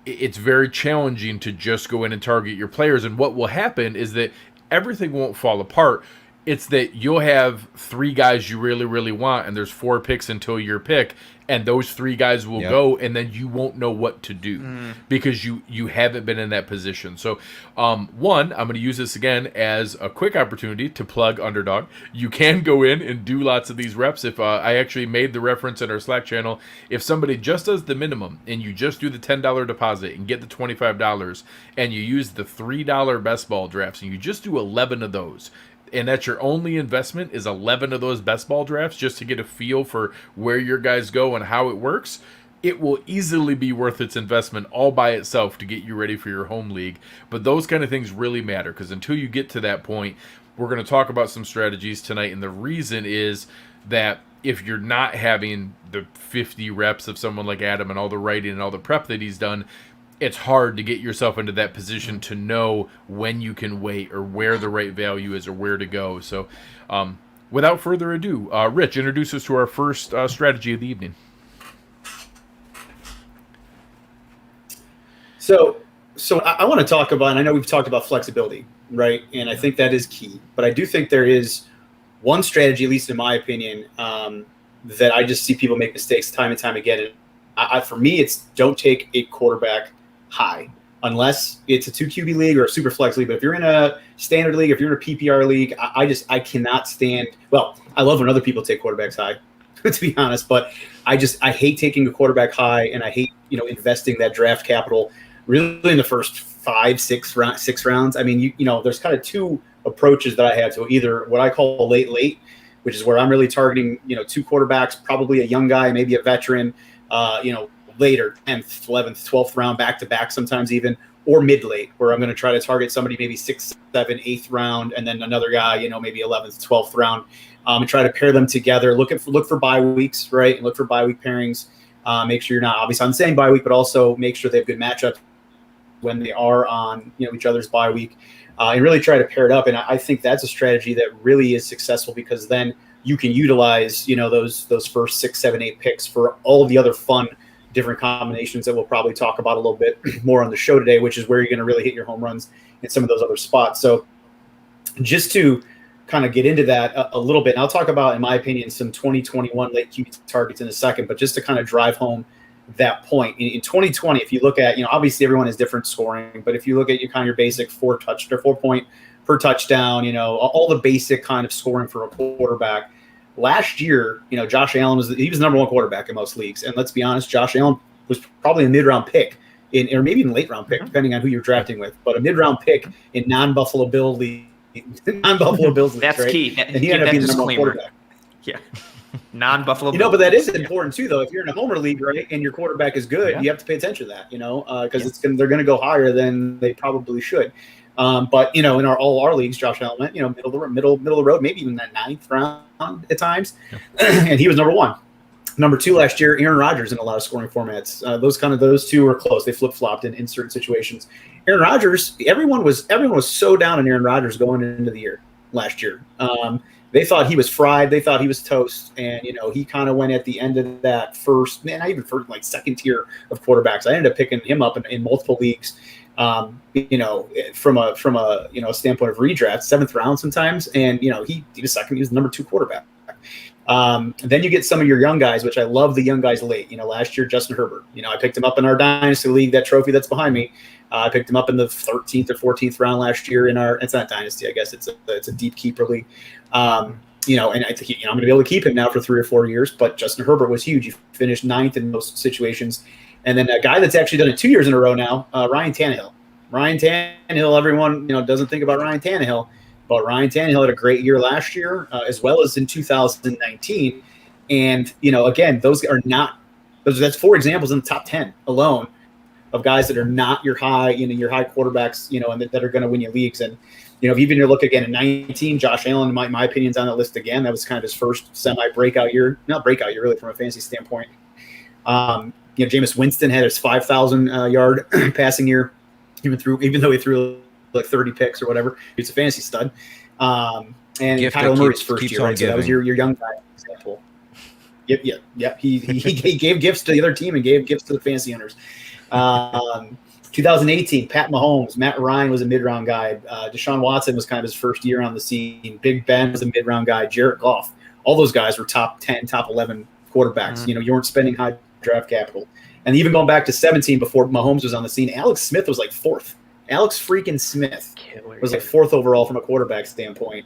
it's very challenging to just go in and target your players. And what will happen is that everything won't fall apart. It's that you'll have 3 guys you really, really want, and there's 4 picks until your pick, and those 3 guys will go, and then you won't know what to do because you haven't been in that position. So, one, I'm going to use this again as a quick opportunity to plug Underdog. You can go in and do lots of these reps. If I actually made the reference in our Slack channel, if somebody just does the minimum and you just do the $10 deposit and get the $25, and you use the $3 best ball drafts and you just do 11 of those, and that's your only investment is 11 of those best ball drafts just to get a feel for where your guys go and how it works, it will easily be worth its investment all by itself to get you ready for your home league. But those kind of things really matter, because until you get to that point, we're going to talk about some strategies tonight. And the reason is that if you're not having the 50 reps of someone like Adam and all the writing and all the prep that he's done, it's hard to get yourself into that position to know when you can wait or where the right value is or where to go. So without further ado, Rich, introduce us to our first strategy of the evening. So I want to talk about, and I know we've talked about flexibility, right? And I think that is key. But I do think there is one strategy, at least in my opinion, that I just see people make mistakes time and time again. And for me, it's don't take a quarterback high unless it's a 2 QB league or a super flex league. But if you're in a standard league, if you're in a PPR league, I cannot stand. Well, I love when other people take quarterbacks high, to be honest. But I hate taking a quarterback high, and I hate investing that draft capital really in the first 5, 6 rounds. I mean, there's kind of 2 approaches that I have to either what I call late, which is where I'm really targeting 2 quarterbacks, probably a young guy, maybe a veteran. Later, 10th, 11th, 12th round, back-to-back sometimes even, or mid-late, where I'm going to try to target somebody maybe 6th, 7th, 8th round, and then another guy, maybe 11th, 12th round, and try to pair them together. Look for bye weeks, right? And look for bye week pairings. Make sure you're not, obviously I'm saying bye week, but also make sure they have good matchups when they are on each other's bye week, and really try to pair it up. And I think that's a strategy that really is successful, because then you can utilize those first 6, 7, 8 picks for all of the other fun different combinations that we'll probably talk about a little bit more on the show today, which is where you're going to really hit your home runs in some of those other spots. So just to kind of get into that a little bit, and I'll talk about, in my opinion, some 2021 late QB targets in a second, but just to kind of drive home that point. In 2020, if you look at, obviously everyone has different scoring, but if you look at your basic 4 point per touchdown, all the basic kind of scoring for a quarterback. Last year, Josh Allen was the number 1 quarterback in most leagues, and let's be honest, Josh Allen was probably a mid-round pick, or maybe even late-round pick, depending on who you're drafting with. But a mid-round pick in non-Buffalo Bills leagues, That's right? key. And he ended up being the number 1 quarterback. Yeah, non-Buffalo. But that is important too, though. If you're in a homer league, right, and your quarterback is good, you have to pay attention to that, because they're going to go higher than they probably should. But in all our leagues, Josh Allen went, middle of the road, maybe even that 9th round at times, and he was number 1. Number 2 last year, Aaron Rodgers in a lot of scoring formats. Those 2 were close. They flip flopped in certain situations. Aaron Rodgers, everyone was so down on Aaron Rodgers going into the year last year. They thought he was fried. They thought he was toast, and he kind of went at the end of that first, not even first, like second tier of quarterbacks. I ended up picking him up in multiple leagues. From a standpoint of redraft, 7th round sometimes, and he was second. He was the number 2 quarterback. Then you get some of your young guys, which I love the young guys late. Last year Justin Herbert. I picked him up in our dynasty league, that trophy that's behind me. I picked him up in the 13th or 14th round last year in our. It's not dynasty, I guess it's a deep keeper league. And I think I'm going to be able to keep him now for 3 or 4 years. But Justin Herbert was huge. He finished 9th in most situations. And then a guy that's actually done it 2 years in a row now, Ryan Tannehill. Ryan Tannehill, everyone doesn't think about Ryan Tannehill, but Ryan Tannehill had a great year last year, as well as in 2019. And again, that's 4 examples in the top 10 alone of guys that are not your high quarterbacks, and that are going to win you leagues. And even you look again in 19, Josh Allen, my opinion's on that list again. That was kind of his first semi breakout year, not breakout year really from a fantasy standpoint. Jameis Winston had his 5,000 yard passing year, even though he threw like 30 picks or whatever. He's a fantasy stud. And Kyler Murray's first year, right? So that was your young guy example. Yep. He gave gifts to the other team and gave gifts to the fantasy owners. 2018, Pat Mahomes, Matt Ryan was a mid-round guy. Deshaun Watson was kind of his first year on the scene. Big Ben was a mid-round guy. Jared Goff, all those guys were top 10, top 11 quarterbacks. Mm-hmm. You weren't spending high draft capital. And even going back to 17 before Mahomes was on the scene, Alex Smith was like fourth. Alex freaking Smith was like fourth overall from a quarterback standpoint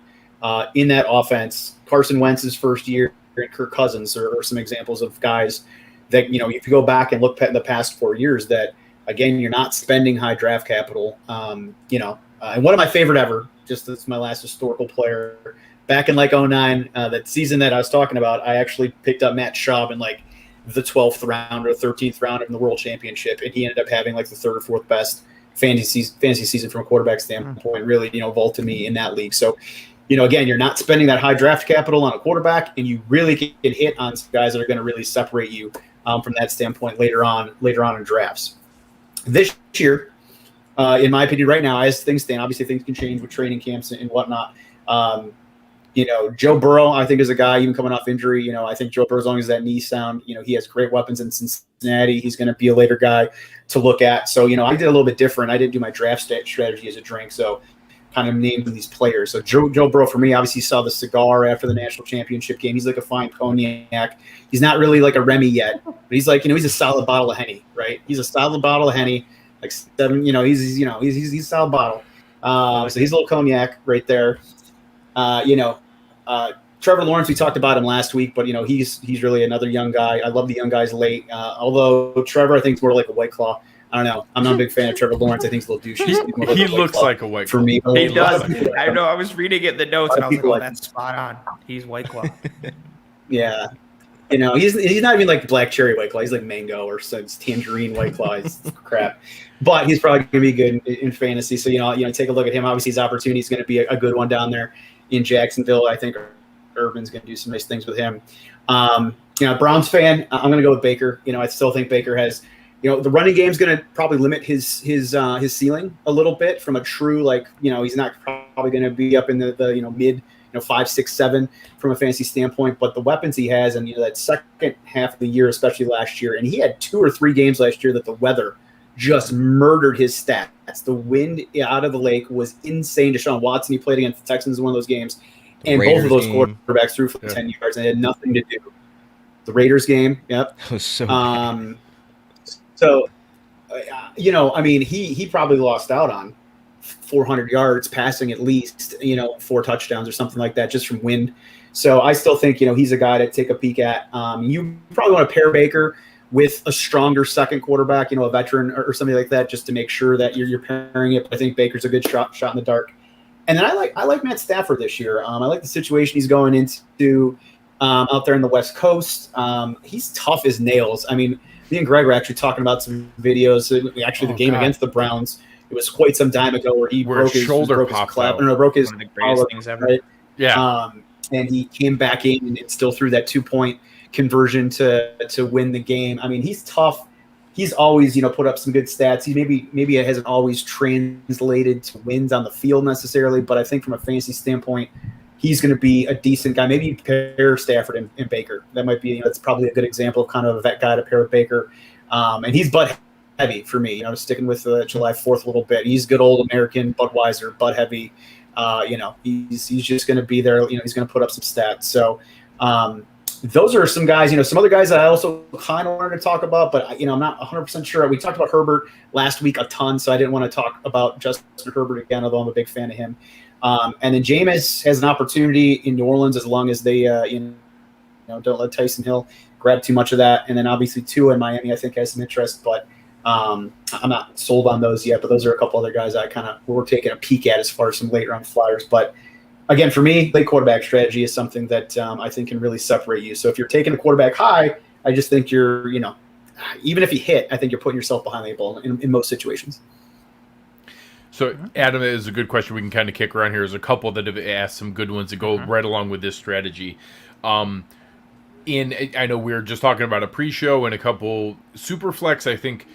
in that offense. Carson Wentz's first year and Kirk Cousins are some examples of guys that, if you go back and look at the past 4 years that, again, you're not spending high draft capital. And one of my favorite ever, just that's my last historical player, back in like 09, that season that I was talking about, I actually picked up Matt Schaub in like the 12th round or 13th round in the World Championship, and he ended up having like the third or fourth best fantasy season from a quarterback standpoint, really, vaulted me in that league. So, again, you're not spending that high draft capital on a quarterback, and you really can hit on some guys that are going to really separate you from that standpoint later on in drafts. This year, in my opinion, right now, as things stand, obviously things can change with training camps and whatnot. Joe Burrow, I think, is a guy, even coming off injury. I think Joe Burrow, as long as that knee sound, he has great weapons in Cincinnati. He's going to be a later guy to look at. So, I did a little bit different. I didn't do my draft strategy as a drink. So, kind of named these players. So Joe Burrow, for me, obviously saw the cigar after the national championship game. He's like a fine cognac. He's not really like a Remy yet, but he's like, he's a solid bottle of Henny, right? He's a solid bottle of Henny, like 7, he's a solid bottle. So he's a little cognac right there. Trevor Lawrence, we talked about him last week, but he's really another young guy. I love the young guys late. Although Trevor, I think, is more like a White Claw. I don't know. I'm not a big fan of Trevor Lawrence. I think he's a little douchey. He looks like a White Claw. For me, he does. I know. I was reading it in the notes, and I was like, "Oh, that's spot on. He's White Claw." Yeah, he's not even like black cherry White Claw. He's like mango or some tangerine White Claw. He's crap, but he's probably going to be good in fantasy. So take a look at him. Obviously, his opportunity is going to be a good one down there in Jacksonville. I think Urban's going to do some nice things with him. Browns fan, I'm going to go with Baker. I still think Baker has. The running game is going to probably limit his ceiling a little bit from a true, he's not probably going to be up in the mid, 5, 6, 7 from a fantasy standpoint, but the weapons he has, and that second half of the year, especially last year, and he had 2 or 3 games last year that the weather just murdered his stats. The wind out of the lake was insane. Deshaun Watson, he played against the Texans in one of those games, and both of those quarterbacks threw for 10 yards and it had nothing to do. The Raiders game, yep. It was so bad. So, he probably lost out on 400 yards passing at least, 4 touchdowns or something like that just from wind. So I still think, he's a guy to take a peek at. You probably want to pair Baker with a stronger second quarterback, a veteran or something like that, just to make sure that you're pairing it. But I think Baker's a good shot in the dark. And then I like Matt Stafford this year. I like the situation he's going into out there in the West Coast. He's tough as nails. Me and Greg were actually talking about some videos. Actually, the game against the Browns, it was quite some time ago where he broke his shoulder, broke his one of the greatest things ever. Right? Yeah. And he came back in and still threw that 2-point conversion to win the game. He's tough. He's always, put up some good stats. He maybe it hasn't always translated to wins on the field necessarily, but I think from a fantasy standpoint, he's going to be a decent guy. Maybe you pair Stafford and Baker. That might be, that's probably a good example of kind of that guy to pair with Baker. And he's Bud heavy for me, sticking with July 4th a little bit. He's good old American Budweiser, Bud heavy. He's just going to be there. He's going to put up some stats. So those are some guys, some other guys that I also kind of wanted to talk about, but I'm not 100% sure. We talked about Herbert last week a ton, so I didn't want to talk about Justin Herbert again, although I'm a big fan of him. And then Jameis has an opportunity in New Orleans as long as they, don't let Tyson Hill grab too much of that. And then obviously Tua in Miami, I think, has some interest, but I'm not sold on those yet. But those are a couple other guys we're taking a peek at as far as some late round flyers. But again, for me, late quarterback strategy is something that I think can really separate you. So if you're taking a quarterback high, I just think you're, even if you hit, I think you're putting yourself behind the eight ball in most situations. So, Adam, is a good question we can kind of kick around here. There's a couple that have asked some good ones that go right along with this strategy. I know we were just talking about a pre-show and a couple super flex, I think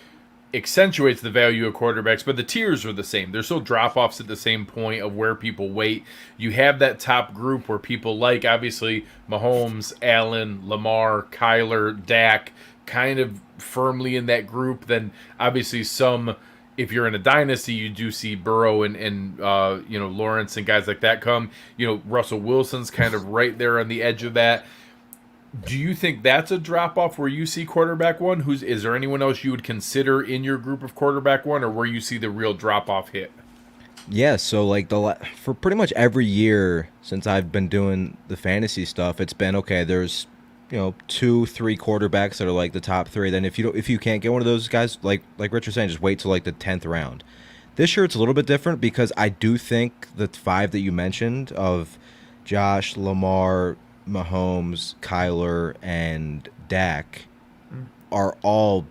accentuates the value of quarterbacks, but the tiers are the same. There's still drop-offs at the same point of where people wait. You have that top group where people like, obviously, Mahomes, Allen, Lamar, Kyler, Dak, kind of firmly in that group. Then, obviously, some, if you're in a dynasty, you do see Burrow and Lawrence and guys like that come. Russell Wilson's kind of right there on the edge of that. Do you think that's a drop-off where you see quarterback one? Is there anyone else you would consider in your group of quarterback one, or where you see the real drop-off hit? Yeah, so like for pretty much every year since I've been doing the fantasy stuff, it's been okay. There's 2-3 quarterbacks that are like the top 3. Then if you can't get one of those guys, like Rich was saying, just wait till like the 10th round. This year it's a little bit different because I do think the 5 that you mentioned of Josh, Lamar, Mahomes, Kyler, and Dak are all,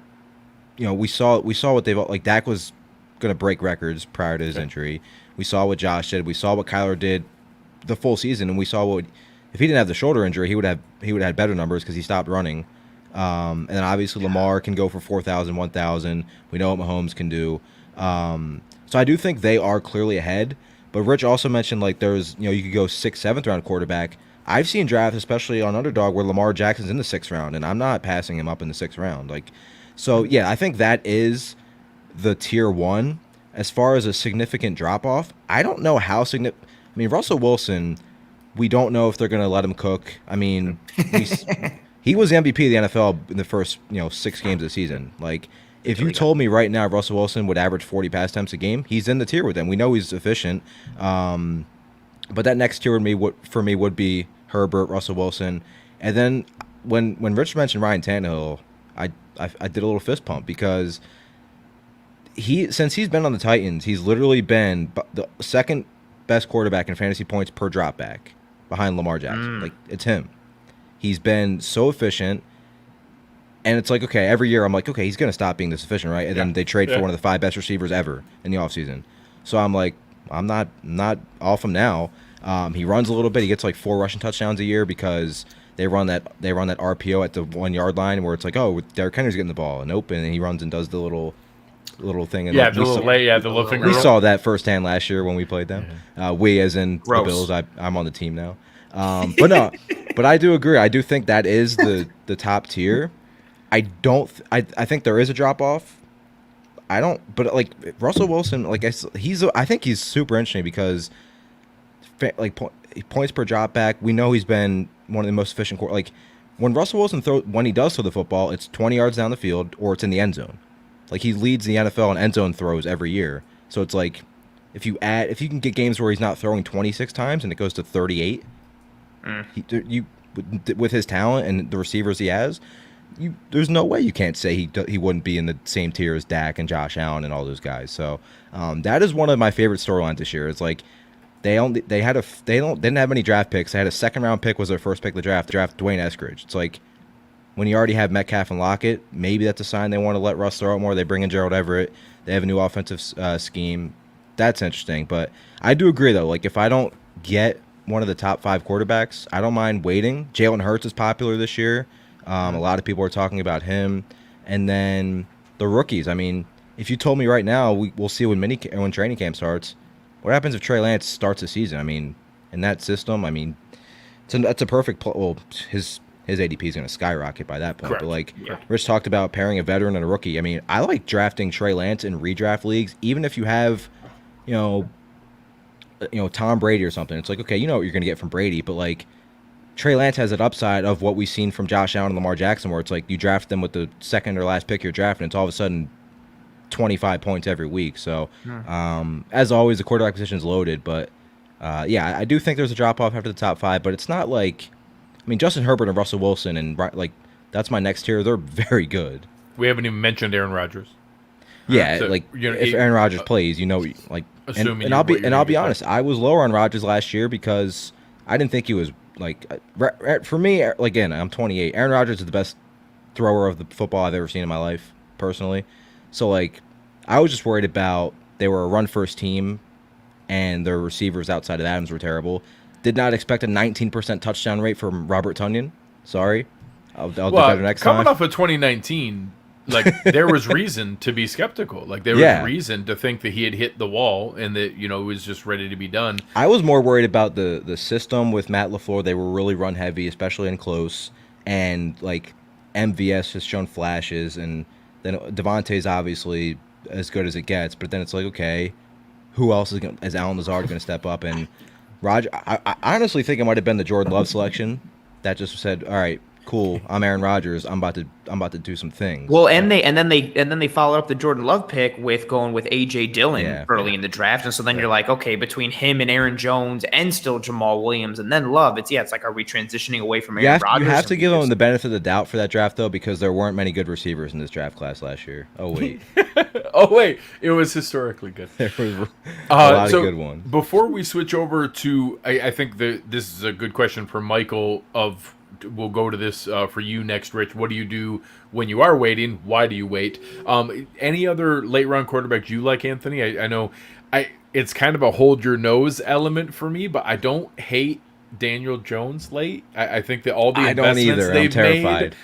we saw what they've, like, Dak was going to break records prior to his injury. We saw what Josh did. We saw what Kyler did the full season, and we saw what, if he didn't have the shoulder injury, he would have had better numbers because he stopped running. And then obviously Lamar can go for 4,000, 1,000. We know what Mahomes can do. So I do think they are clearly ahead. But Rich also mentioned, like, there's, you could go 6th, 7th round quarterback. I've seen drafts, especially on Underdog, where Lamar Jackson's in the 6th round, and I'm not passing him up in the 6th round. So yeah, I think that is the tier 1. As far as a significant drop-off, I don't know how significant. I mean, Russell Wilson, we don't know if they're going to let him cook. I mean, he was the MVP of the NFL in the first 6 games of the season. Like, if you told me right now Russell Wilson would average 40 pass attempts a game, he's in the tier with them. We know he's efficient. But that next tier for me would be Herbert, Russell Wilson, and then when Rich mentioned Ryan Tannehill, I did a little fist pump because since he's been on the Titans, he's literally been the second best quarterback in fantasy points per dropback behind Lamar Jackson. Like, it's him. He's been so efficient, and it's like, okay, every year I'm like, okay, he's gonna stop being this efficient, right? And then they trade for one of the 5 best receivers ever in the offseason. So I'm like, I'm not off him now. He runs a little bit. He gets like 4 rushing touchdowns a year because they run that RPO at the 1 yard line where it's like, oh, Derrick Henry's getting the ball, and open, and he runs and does the little thing. And the little finger. We saw that firsthand last year when we played them. We, as in Gross. The Bills. I'm on the team now. But no, but I do agree. I do think that is the top tier. I think there is a drop off. But like Russell Wilson, like I think he's super interesting because like points per drop back, we know he's been one of the most efficient. Like when Russell Wilson when he does throw the football, it's 20 yards down the field or it's in the end zone. Like he leads the NFL in end zone throws every year. So it's like if you can get games where he's not throwing 26 times and it goes to 38, with his talent and the receivers he has, there's no way you can't say he wouldn't be in the same tier as Dak and Josh Allen and all those guys. So that is one of my favorite storylines this year. It's like they didn't have any draft picks. They had a 2nd round pick was their first pick of the draft. Draft Dwayne Eskridge. It's like when you already have Metcalf and Lockett, maybe that's a sign they want to let Russ throw it more. They bring in Gerald Everett. They have a new offensive scheme. That's interesting. But I do agree though. Like if I don't get one of the top 5 quarterbacks, I don't mind waiting. Jalen Hurts is popular this year. A lot of people are talking about him. And then the rookies. I mean, if you told me right now, we'll see when training camp starts, what happens if Trey Lance starts the season? I mean, in that system, I mean, that's a perfect well, his ADP is going to skyrocket by that point. Correct. But like Rich talked about pairing a veteran and a rookie. I mean, I like drafting Trey Lance in redraft leagues, even if you have, Tom Brady or something. It's like, okay, you know what you're going to get from Brady, but like Trey Lance has an upside of what we've seen from Josh Allen and Lamar Jackson, where it's like you draft them with the 2nd or last pick you're drafting, it's all of a sudden 25 points every week. So as always, the quarterback position is loaded, but I do think there's a drop off after the top 5, but it's not like, I mean, Justin Herbert and Russell Wilson and like that's my next tier. They're very good. We haven't even mentioned Aaron Rodgers. Yeah, so, like if Aaron Rodgers plays, like, and I'll be honest, I was lower on Rodgers last year because I didn't think he was like, for me, again, I'm 28. Aaron Rodgers is the best thrower of the football I've ever seen in my life, personally. So like, I was just worried about they were a run first team, and their receivers outside of Adams were terrible. Did not expect a 19% touchdown rate from Robert Tonyan. Sorry. I'll do better next time. Coming off of 2019, like there was reason to be skeptical. Like there was reason to think that he had hit the wall and that it was just ready to be done. I was more worried about the system with Matt LaFleur. They were really run heavy, especially in close, and like MVS has shown flashes, and then Devontae's obviously as good as it gets. But then it's like, okay, who else is Alan Lazard going to step up? And Roger, I honestly think it might have been the Jordan Love selection that just said, all right, cool, I'm Aaron Rodgers. I'm about to do some things. Well, and then they followed up the Jordan Love pick with going with AJ Dillon early in the draft, and so then you're like, okay, between him and Aaron Jones and still Jamal Williams and then Love, it's like, are we transitioning away from Aaron Rodgers? You have to give him the benefit of the doubt for that draft though, because there weren't many good receivers in this draft class last year. Oh wait, it was historically good. There was a lot of good ones. Before we switch over to, I think this is a good question for Michael. We'll go to this for you next, Rich. What do you do when you are waiting? Why do you wait? Any other late round quarterbacks you like, Anthony? I know it's kind of a hold your nose element for me, but I don't hate Daniel Jones late. I think that all the investments they've I'm terrified.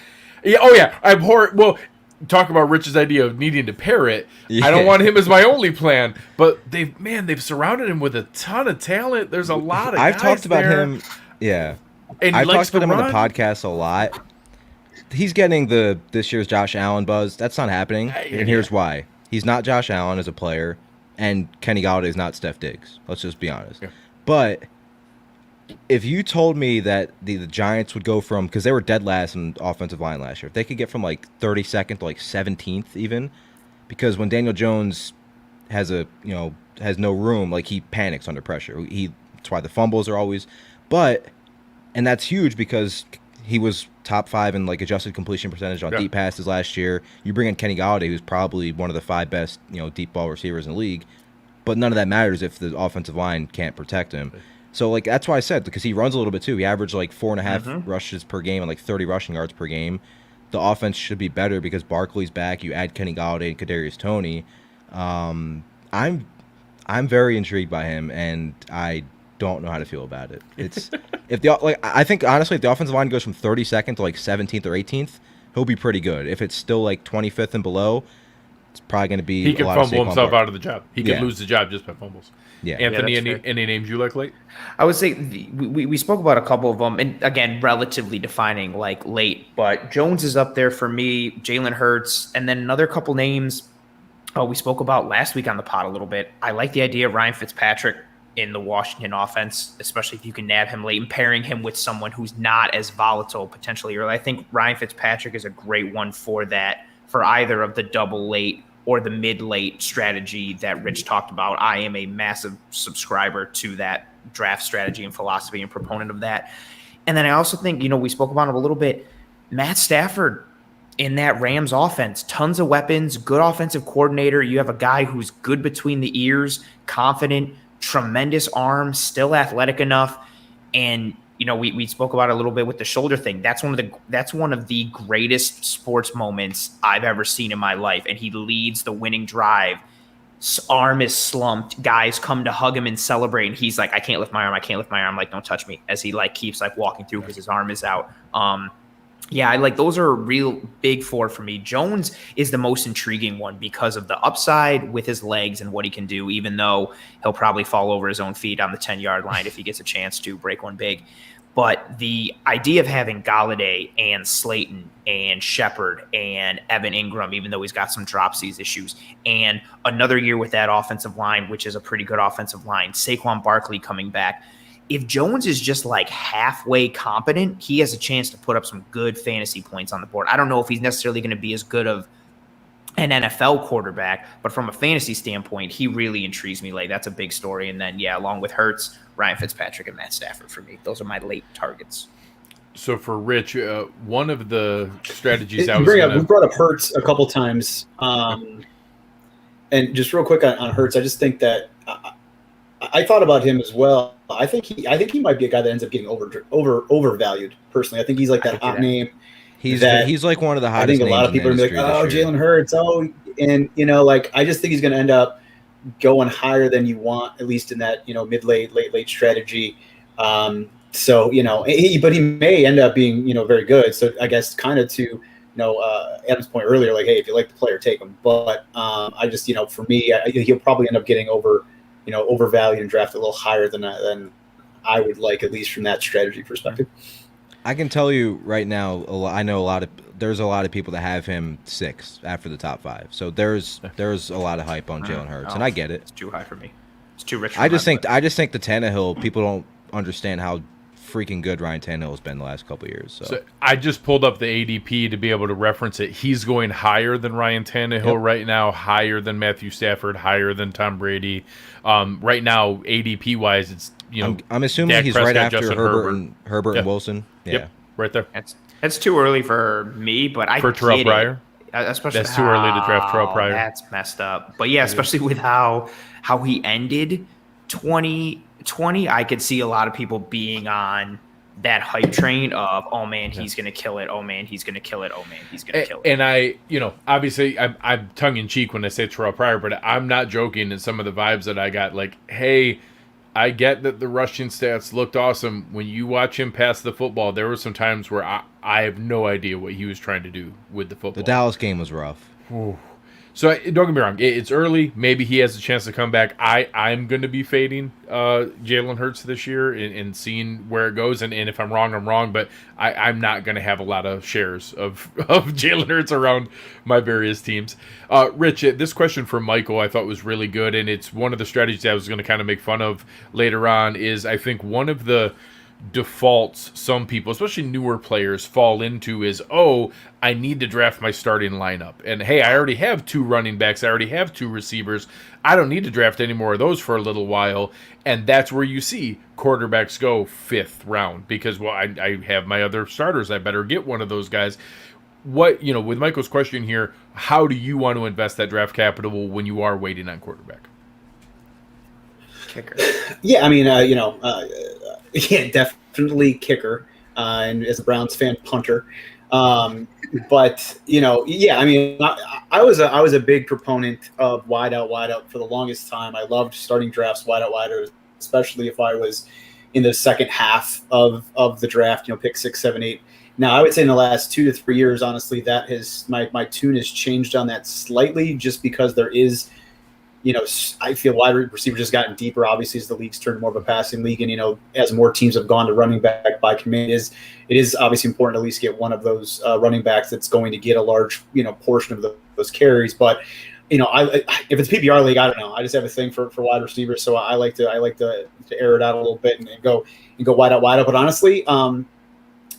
made. Yeah, I'm horrible. Well, talk about Rich's idea of needing to pair it. Yeah. I don't want him as my only plan, but they've surrounded him with a ton of talent. There's a lot of guys I've talked about him. Yeah. And I've talked about him on the podcast a lot. He's getting this year's Josh Allen buzz. That's not happening, and here's why. He's not Josh Allen as a player, and Kenny Galladay is not Steph Diggs. Let's just be honest. Yeah. But if you told me that the Giants would go from, because they were dead last in offensive line last year, if they could get from like 32nd to like 17th even, because when Daniel Jones has no room, like he panics under pressure. That's why the fumbles are always, and that's huge because he was top 5 in like adjusted completion percentage on deep passes last year. You bring in Kenny Galladay, who's probably one of the 5 best, deep ball receivers in the league, but none of that matters if the offensive line can't protect him. So like that's why I said, because he runs a little bit too. He averaged like 4.5 rushes per game and like 30 rushing yards per game. The offense should be better because Barkley's back. You add Kenny Galladay and Kadarius Toney. I'm very intrigued by him, and I don't know how to feel about it. It's I think honestly, if the offensive line goes from 32nd to like 17th or 18th, he'll be pretty good. If it's still like 25th and below, it's probably going to be he could fumble himself out of the job. He could lose the job just by fumbles. Yeah, Anthony, any names you like late? I would say we spoke about a couple of them, and again, relatively defining like late. But Jones is up there for me. Jalen Hurts, and then another couple names. We spoke about last week on the pod a little bit. I like the idea of Ryan Fitzpatrick in the Washington offense, especially if you can nab him late and pairing him with someone who's not as volatile potentially early. I think Ryan Fitzpatrick is a great one for that, for either of the double late or the mid-late strategy that Rich talked about. I am a massive subscriber to that draft strategy and philosophy and proponent of that. And then I also think, we spoke about it a little bit, Matt Stafford in that Rams offense, tons of weapons, good offensive coordinator. You have a guy who's good between the ears, confident, tremendous arm, still athletic enough. And, we spoke about it a little bit with the shoulder thing. That's one of the greatest sports moments I've ever seen in my life. And he leads the winning drive. Arm is slumped. Guys come to hug him and celebrate. And he's like, I can't lift my arm. I can't lift my arm. Like, don't touch me. As he keeps walking through because his arm is out. Yeah, those are real big for me. Jones is the most intriguing one because of the upside with his legs and what he can do, even though he'll probably fall over his own feet on the 10-yard line if he gets a chance to break one big. But the idea of having Galladay and Slayton and Shepard and Evan Ingram, even though he's got some dropsies issues, and another year with that offensive line, which is a pretty good offensive line, Saquon Barkley coming back. If Jones is just halfway competent, he has a chance to put up some good fantasy points on the board. I don't know if he's necessarily going to be as good of an NFL quarterback, but from a fantasy standpoint, he really intrigues me. That's a big story. And then, along with Hurts, Ryan Fitzpatrick, and Matt Stafford for me. Those are my late targets. So for Rich, one of the strategies we brought up Hurts a couple times. And just real quick on Hurts, I just think that I thought about him as well. I think he might be a guy that ends up getting overvalued. Personally, I think he's that hot name. He's like one of the hottest. I think a lot of people are like, "Oh, Jalen Hurts." And I just think he's going to end up going higher than you want, at least in that mid late strategy. So, but he may end up being, very good. So I guess kind of to, Adam's point earlier, like, hey, if you like the player, take him. But I just, for me, he'll probably end up getting overvalued and drafted a little higher than I would like, at least from that strategy perspective. I can tell you right now, I know there's a lot of people that have him 6 after the top 5. So there's a lot of hype on Jalen Hurts, and I get it. It's too high for me. It's too rich. I just think the Tannehill, people don't understand how freaking good Ryan Tannehill has been the last couple of years. So I just pulled up the ADP to be able to reference it. He's going higher than Ryan Tannehill right now, higher than Matthew Stafford, higher than Tom Brady. Right now, ADP wise, it's I'm assuming Dak he's Prescott, right after Justin Herbert and Wilson. Yeah, Yep, right there. It's too early for me, but I For Terrell get Pryor. Especially That's too early to draft Terrell Pryor. That's messed up. But yeah, especially with how he ended 2020, I could see a lot of people being on that hype train of, oh man, he's gonna kill it. Oh man, he's gonna kill it. Oh man, he's gonna kill it. And I, obviously I'm tongue in cheek when I say Terrell Pryor, but I'm not joking in some of the vibes that I got. Like, hey, I get that the rushing stats looked awesome. When you watch him pass the football, there were some times where I have no idea what he was trying to do with the football. The Dallas game was rough. Ooh. So don't get me wrong, it's early. Maybe he has a chance to come back. I'm going to be fading Jalen Hurts this year and seeing where it goes. And if I'm wrong, I'm wrong. But I'm not going to have a lot of shares of Jalen Hurts around my various teams. Rich, this question from Michael I thought was really good. And it's one of the strategies I was going to kind of make fun of later on is I think one of the defaults some people, especially newer players, fall into is, oh, I need to draft my starting lineup. And hey, I already have 2 running backs. I already have 2 receivers. I don't need to draft any more of those for a little while. And that's where you see quarterbacks go 5th round because, well, I have my other starters. I better get one of those guys. What, with Michael's question here, how do you want to invest that draft capital when you are waiting on quarterback? Kicker. Yeah, I mean, yeah, definitely kicker, and as a Browns fan, punter. But yeah, I mean, I was a big proponent of wide out for the longest time. I loved starting drafts wide out, especially if I was in the second half of the draft. Pick 6, 7, 8. Now, I would say in the last 2 to 3 years, honestly, that has my tune has changed on that slightly, just because there is. I feel wide receiver just gotten deeper, obviously, as the league's turned more of a passing league. And, as more teams have gone to running back by committee, it is obviously important to at least get one of those running backs that's going to get a large, portion of those carries. But, if it's PPR league, I don't know. I just have a thing for wide receivers. So I like to air it out a little bit and go wide out. But honestly, in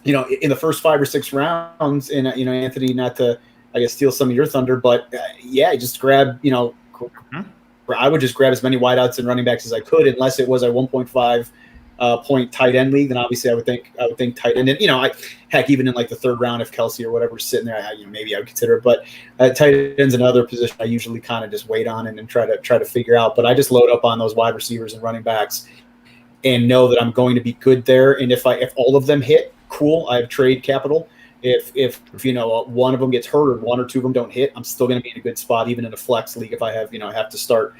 the first 5 or 6 rounds, and, Anthony, not to, I guess, steal some of your thunder, but yeah, just grab, I would just grab as many wideouts and running backs as I could, unless it was a 1.5 point tight end league. Then obviously I would think tight end. And heck, even in like the 3rd round, if Kelsey or whatever is sitting there, maybe I would consider it. But tight end's another position I usually kind of just wait on and try to figure out. But I just load up on those wide receivers and running backs, and know that I'm going to be good there. And if all of them hit, cool, I have trade capital. If one of them gets hurt or 1 or 2 of them don't hit, I'm still going to be in a good spot, even in a flex league, if I have have to start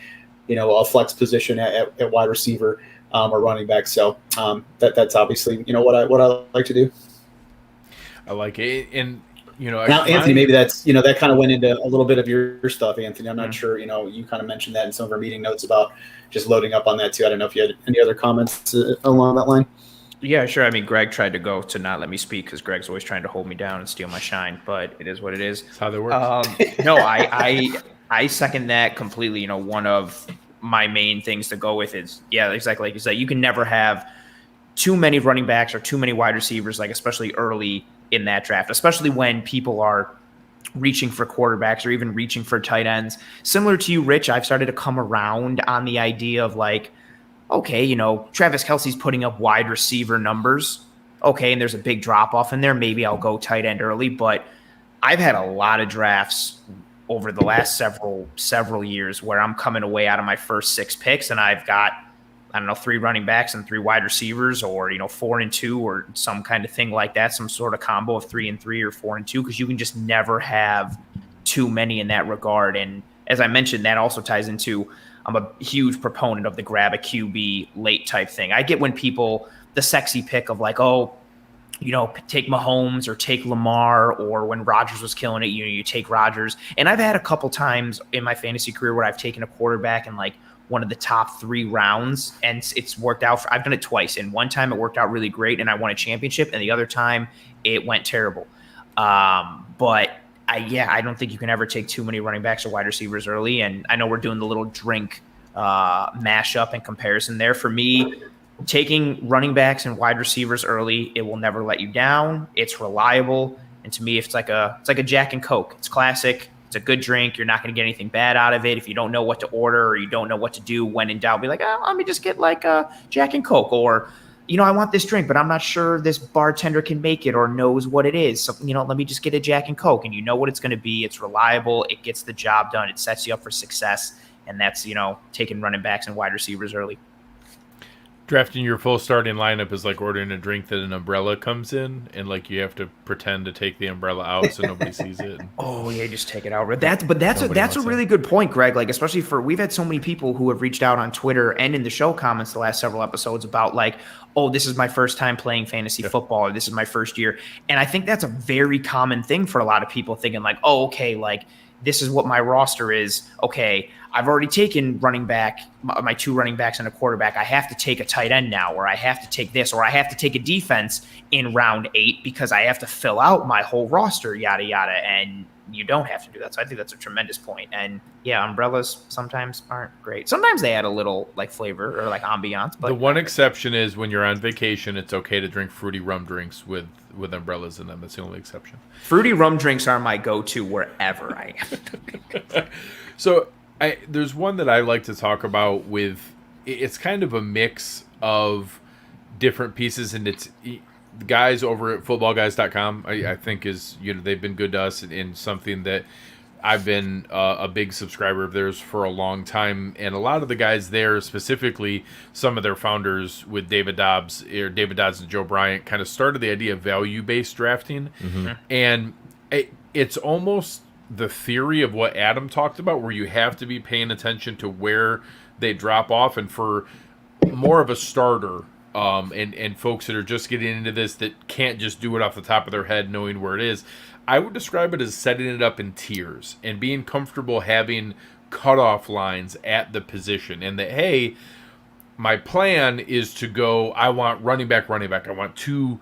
a flex position at wide receiver or running back. So that's obviously what I like to do. I like it. And now, Anthony, maybe that's that kind of went into a little bit of your stuff, Anthony. I'm not sure. You kind of mentioned that in some of our meeting notes about just loading up on that too. I don't know if you had any other comments along that line. Yeah, sure. I mean, Greg tried to go to not let me speak because Greg's always trying to hold me down and steal my shine, but it is what it is. That's how that works. No, I second that completely. One of my main things to go with is, yeah, exactly like you said, you can never have too many running backs or too many wide receivers, like especially early in that draft, especially when people are reaching for quarterbacks or even reaching for tight ends. Similar to you, Rich, I've started to come around on the idea of like, okay, Travis Kelce's putting up wide receiver numbers. Okay, and there's a big drop-off in there. Maybe I'll go tight end early. But I've had a lot of drafts over the last several years where I'm coming away out of my first 6 picks, and I've got, 3 running backs and 3 wide receivers, or, 4 and 2, or some kind of thing like that, some sort of combo of 3 and 3 or 4 and 2, because you can just never have too many in that regard. And as I mentioned, that also ties into, I'm a huge proponent of the grab a QB late type thing. I get when people the sexy pick of like, oh, take Mahomes or take Lamar, or when Rodgers was killing it, you take Rodgers. And I've had a couple times in my fantasy career where I've taken a quarterback in like one of the top 3 rounds, and it's worked out. I've done it twice, and one time it worked out really great and I won a championship, and the other time it went terrible. But I don't think you can ever take too many running backs or wide receivers early. And I know we're doing the little drink mashup and comparison there. For me, taking running backs and wide receivers early, it will never let you down. It's reliable, and to me, it's like a Jack and Coke. It's classic. It's a good drink. You're not going to get anything bad out of it. If you don't know what to order or you don't know what to do when in doubt, be like, let me just get like a Jack and Coke, or I want this drink, but I'm not sure this bartender can make it or knows what it is. So, let me just get a Jack and Coke, and you know what it's going to be. It's reliable. It gets the job done. It sets you up for success, and that's taking running backs and wide receivers early. Drafting your full starting lineup is like ordering a drink that an umbrella comes in, and like you have to pretend to take the umbrella out so nobody sees it. Oh yeah, just take it out. That's a really good point, Greg. Like, especially we've had so many people who have reached out on Twitter and in the show comments the last several episodes about like, oh, this is my first time playing fantasy football, or this is my first year. And I think that's a very common thing for a lot of people, thinking like, oh, okay, like this is what my roster is. Okay, I've already taken running back, my 2 running backs and a quarterback. I have to take a tight end now, or I have to take this, or I have to take a defense in round 8 because I have to fill out my whole roster, yada, yada. And you don't have to do that. So I think that's a tremendous point. And yeah, umbrellas sometimes aren't great. Sometimes they add a little like flavor or like ambiance. But the one exception is when you're on vacation, it's okay to drink fruity rum drinks with umbrellas in them. That's the only exception. Fruity rum drinks are my go-to wherever I am. So there's one that I like to talk about with, it's kind of a mix of different pieces, and it's the guys over at footballguys.com, I think is, they've been good to us in something that I've been a big subscriber of theirs for a long time. And a lot of the guys there, specifically some of their founders with David Dobbs and Joe Bryant, kind of started the idea of value-based drafting. Mm-hmm. And it's almost the theory of what Adam talked about, where you have to be paying attention to where they drop off. And for more of a starter, and folks that are just getting into this that can't just do it off the top of their head knowing where it is, I would describe it as setting it up in tiers and being comfortable having cutoff lines at the position. And that, hey, my plan is to go, I want running back. I want 2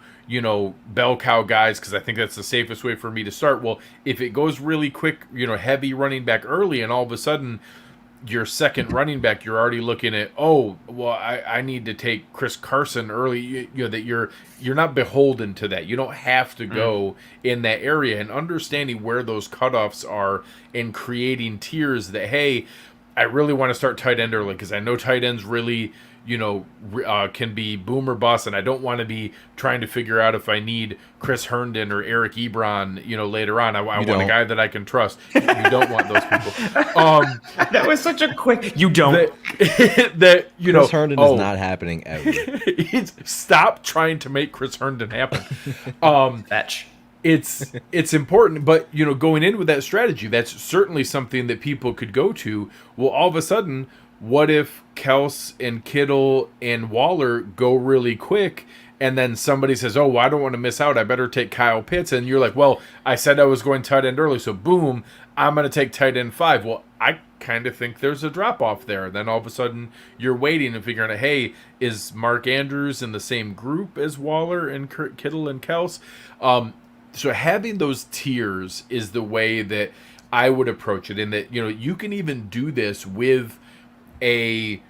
bell cow guys, because I think that's the safest way for me to start. Well, if it goes really quick, heavy running back early, and all of a sudden your second running back, you're already looking at, I need to take Chris Carson early. That you're not beholden to that. You don't have to go in that area, and understanding where those cutoffs are and creating tiers that, hey, I really want to start tight end early because I know tight ends really, can be boom or bust, and I don't want to be trying to figure out if I need Chris Herndon or Eric Ebron, later on. I want a guy that I can trust. You don't want those people. That was such a quick. You don't. Chris Herndon is not happening ever. Stop trying to make Chris Herndon happen. Fetch. It's important, but going in with that strategy, that's certainly something that people could go to. Well, all of a sudden, what if Kels and Kittle and Waller go really quick, and then somebody says, oh, I don't want to miss out, I better take Kyle Pitts, and you're like, well, I said I was going tight end early, so boom, I'm going to take tight end 5. Well, I kind of think there's a drop-off there. Then all of a sudden, you're waiting and figuring out, hey, is Mark Andrews in the same group as Waller and Kittle and Kels? So having those tiers is the way that I would approach it, in that, you can even do this with a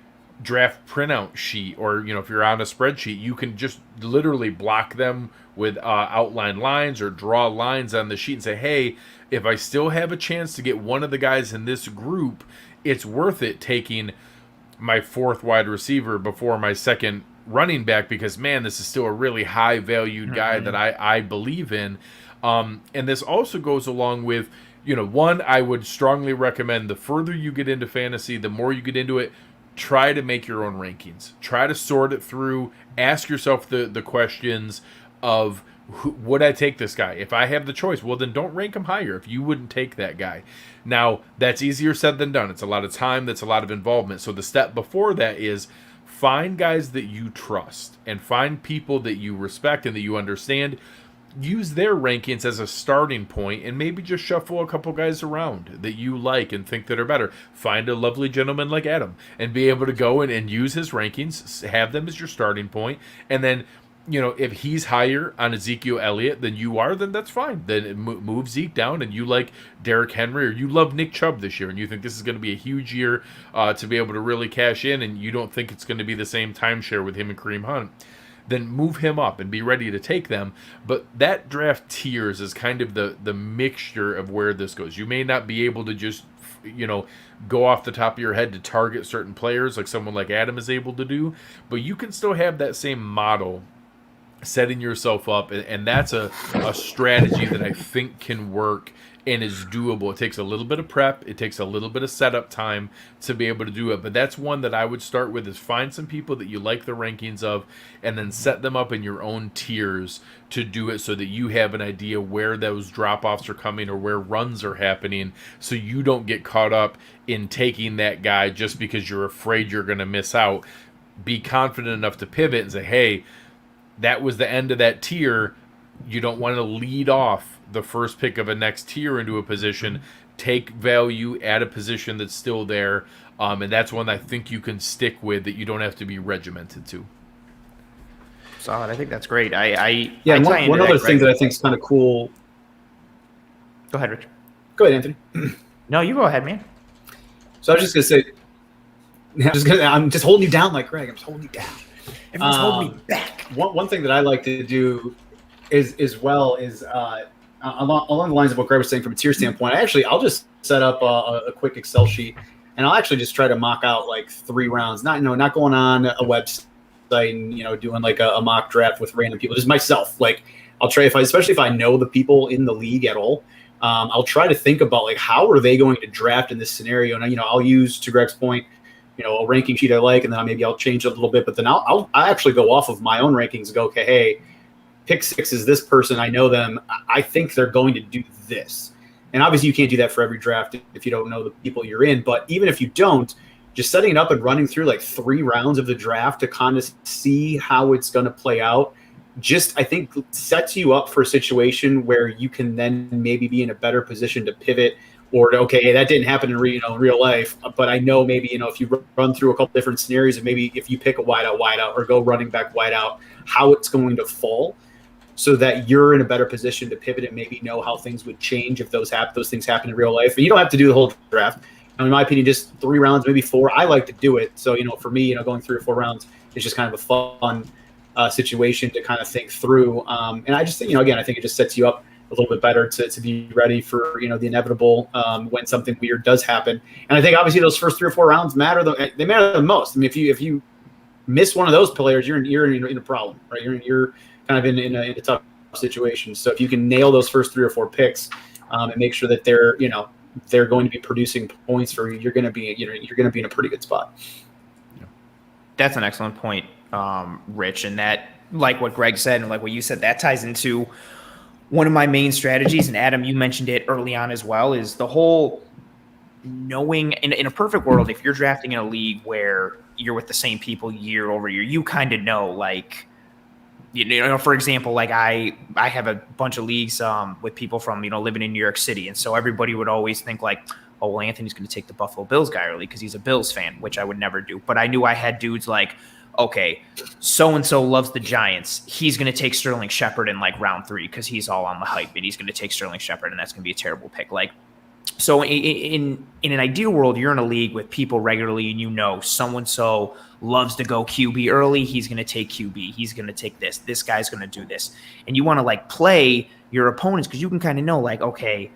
draft printout sheet, or if you're on a spreadsheet, you can just literally block them with outline lines or draw lines on the sheet and say, hey, if I still have a chance to get one of the guys in this group, it's worth it taking my 4th wide receiver before my 2nd running back, because man, this is still a really high valued guy that I believe in. And this also goes along with, one, I would strongly recommend, the further you get into fantasy, the more you get into it, try to make your own rankings. Try to sort it through. Ask yourself the questions of, would I take this guy? If I have the choice, well, then don't rank him higher if you wouldn't take that guy. Now, that's easier said than done. It's a lot of time. That's a lot of involvement. So the step before that is find guys that you trust and find people that you respect and that you understand. Use their rankings as a starting point and maybe just shuffle a couple guys around that you like and think that are better. Find a lovely gentleman like Adam and be able to go in and use his rankings, have them as your starting point, and then, you know, if he's higher on Ezekiel Elliott than you are, then that's fine. Then move Zeke down, and you like Derrick Henry or you love Nick Chubb this year and you think this is going to be a huge year to be able to really cash in, and you don't think it's going to be the same timeshare with him and Kareem Hunt, then move him up and be ready to take them. But that draft tiers is kind of the mixture of where this goes. You may not be able to just, you know, go off the top of your head to target certain players like someone like Adam is able to do, but you can still have that same model setting yourself up, and that's a strategy that I think can work and is doable. It takes a little bit of prep, it takes a little bit of setup time to be able to do it, but that's one that I would start with, is find some people that you like the rankings of and then set them up in your own tiers to do it so that you have an idea where those drop-offs are coming or where runs are happening, so you don't get caught up in taking that guy just because you're afraid you're going to miss out. Be confident enough to pivot and say, hey, that was the end of that tier. You don't want to lead off the first pick of a next tier into a position. Take value at a position that's still there, and that's one I think you can stick with, that you don't have to be regimented to. Solid. I think that's great. One other thing that I think is kind of cool. Go ahead, Rich. Go ahead, Anthony. No, you go ahead, man. So I was just going to say, I'm just holding you down like Greg. I'm just holding you down. Everyone's holding me back. One thing that I like to do is along the lines of what Greg was saying from a tier standpoint, I'll just set up a quick Excel sheet, and I'll actually just try to mock out like 3 rounds. Not going on a website and doing like a mock draft with random people. Just myself. Like I'll try, especially if I know the people in the league at all. I'll try to think about like how are they going to draft in this scenario, and I'll use, to Greg's point, a ranking sheet I like, and then maybe I'll change it a little bit. But then I'll actually go off of my own rankings and go, okay, hey, pick 6 is this person. I know them. I think they're going to do this. And obviously you can't do that for every draft if you don't know the people you're in. But even if you don't, just setting it up and running through like 3 rounds of the draft to kind of see how it's going to play out, just I think sets you up for a situation where you can then maybe be in a better position to pivot, or to, okay, that didn't happen in real life, but I know maybe, if you run through a couple different scenarios, and maybe if you pick a wideout, or go running back wideout, how it's going to fall, so that you're in a better position to pivot and maybe know how things would change if those things happen in real life. And you don't have to do the whole draft. In my opinion, just 3 rounds, maybe 4. I like to do it. So, for me, going 3 or 4 rounds is just kind of a fun situation to kind of think through. And I just think, again, I think it just sets you up a little bit better to be ready for, the inevitable when something weird does happen. And I think obviously those first 3 or 4 rounds matter. They matter the most. I mean, if you miss one of those players, you're in a problem, right? You're kind of in a tough situation. So if you can nail those first 3 or 4 picks and make sure that they're going to be producing points for you, you're going to be in a pretty good spot. That's an excellent point, Rich. And that, like what Greg said and like what you said, that ties into one of my main strategies. And Adam, you mentioned it early on as well, is the whole knowing in a perfect world, if you're drafting in a league where you're with the same people year over year, you kind of know, like, for example, like I have a bunch of leagues with people from, living in New York City. And so everybody would always think like, oh, well, Anthony's going to take the Buffalo Bills guy early because he's a Bills fan, which I would never do. But I knew I had dudes like, okay, so-and-so loves the Giants. He's going to take Sterling Shepard in like round 3 because he's all on the hype, and he's going to take Sterling Shepard, and that's going to be a terrible pick. Like, so in an ideal world, you're in a league with people regularly, and so-and-so loves to go QB early. He's going to take QB. He's going to take this. This guy's going to do this. And you want to like play your opponents because you can kind of know like, okay,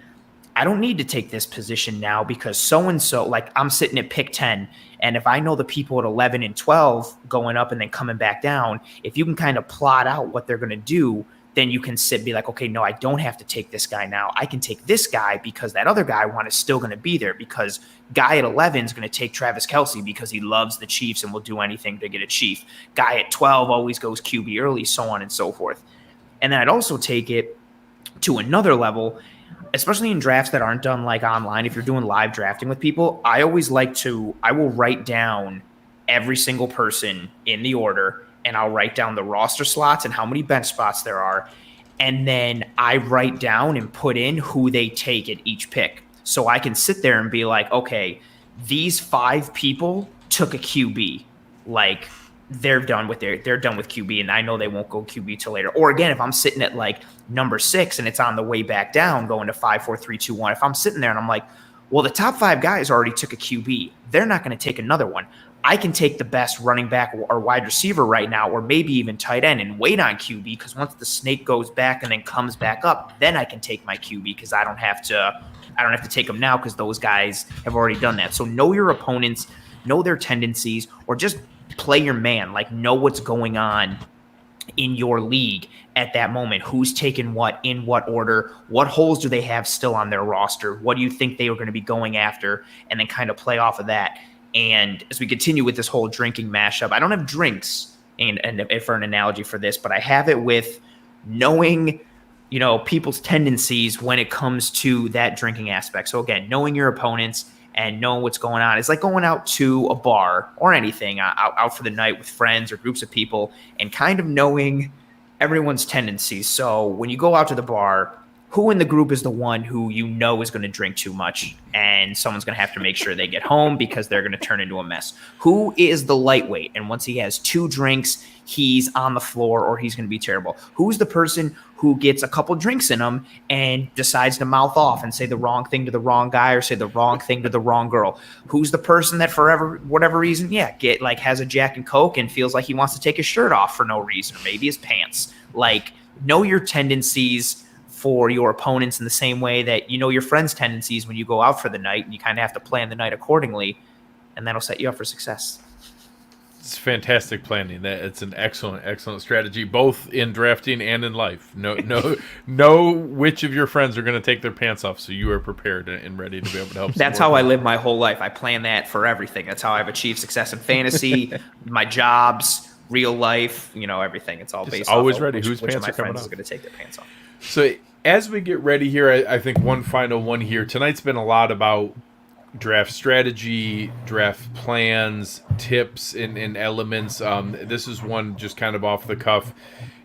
I don't need to take this position now because so-and-so, like I'm sitting at pick 10. And if I know the people at 11 and 12 going up and then coming back down, if you can kind of plot out what they're going to do, then you can be like, okay, no, I don't have to take this guy now. I can take this guy because that other guy is still going to be there, because guy at 11 is going to take Travis Kelce because he loves the Chiefs and will do anything to get a Chief. Guy at 12 always goes QB early, so on and so forth. And then I'd also take it to another level, especially in drafts that aren't done like online. If you're doing live drafting with people, I will write down every single person in the order, and I'll write down the roster slots and how many bench spots there are. And then I write down and put in who they take at each pick. So I can sit there and be like, okay, these 5 people took a QB. Like, they're done with QB, and I know they won't go QB till later. Or again, if I'm sitting at like number 6 and it's on the way back down going to 5, 4, 3, 2, 1, if I'm sitting there and I'm like, well, the top 5 guys already took a QB, they're not going to take another one. I can take the best running back or wide receiver right now, or maybe even tight end, and wait on QB, because once the snake goes back and then comes back up, then I can take my QB, because I don't have to take them now, because those guys have already done that. So know your opponents, know their tendencies, or just play your man. Like, know what's going on in your league at that moment. Who's taking what, in what order, what holes do they have still on their roster, what do you think they are going to be going after, and then kind of play off of that. And as we continue with this whole drinking mashup, I don't have drinks and for an analogy for this, but I have it with knowing, people's tendencies when it comes to that drinking aspect. So again, knowing your opponents and knowing what's going on. It's like going out to a bar or anything, out for the night with friends or groups of people, and kind of knowing everyone's tendencies. So when you go out to the bar, who in the group is the one who is going to drink too much, and someone's going to have to make sure they get home because they're going to turn into a mess? Who is the lightweight, and once he has 2 drinks, he's on the floor or he's going to be terrible? Who's the person who gets a couple drinks in him and decides to mouth off and say the wrong thing to the wrong guy or say the wrong thing to the wrong girl? Who's the person that whatever reason, has a Jack and Coke and feels like he wants to take his shirt off for no reason, or maybe his pants? Like, know your tendencies for your opponents in the same way that your friends' tendencies when you go out for the night, and you kind of have to plan the night accordingly, and that'll set you up for success. It's fantastic planning. It's an excellent strategy, both in drafting and in life. Know which of your friends are going to take their pants off, so you are prepared and ready to be able to help. That's how I live my whole life. I plan that for everything. That's how I've achieved success in fantasy, my jobs, real life, everything. It's all based always off ready. Which Whose of pants my are coming friends off? is going to take their pants off. So as we get ready here, I think one final one here. Tonight's been a lot about draft strategy, draft plans, tips, and elements. This is one just kind of off the cuff.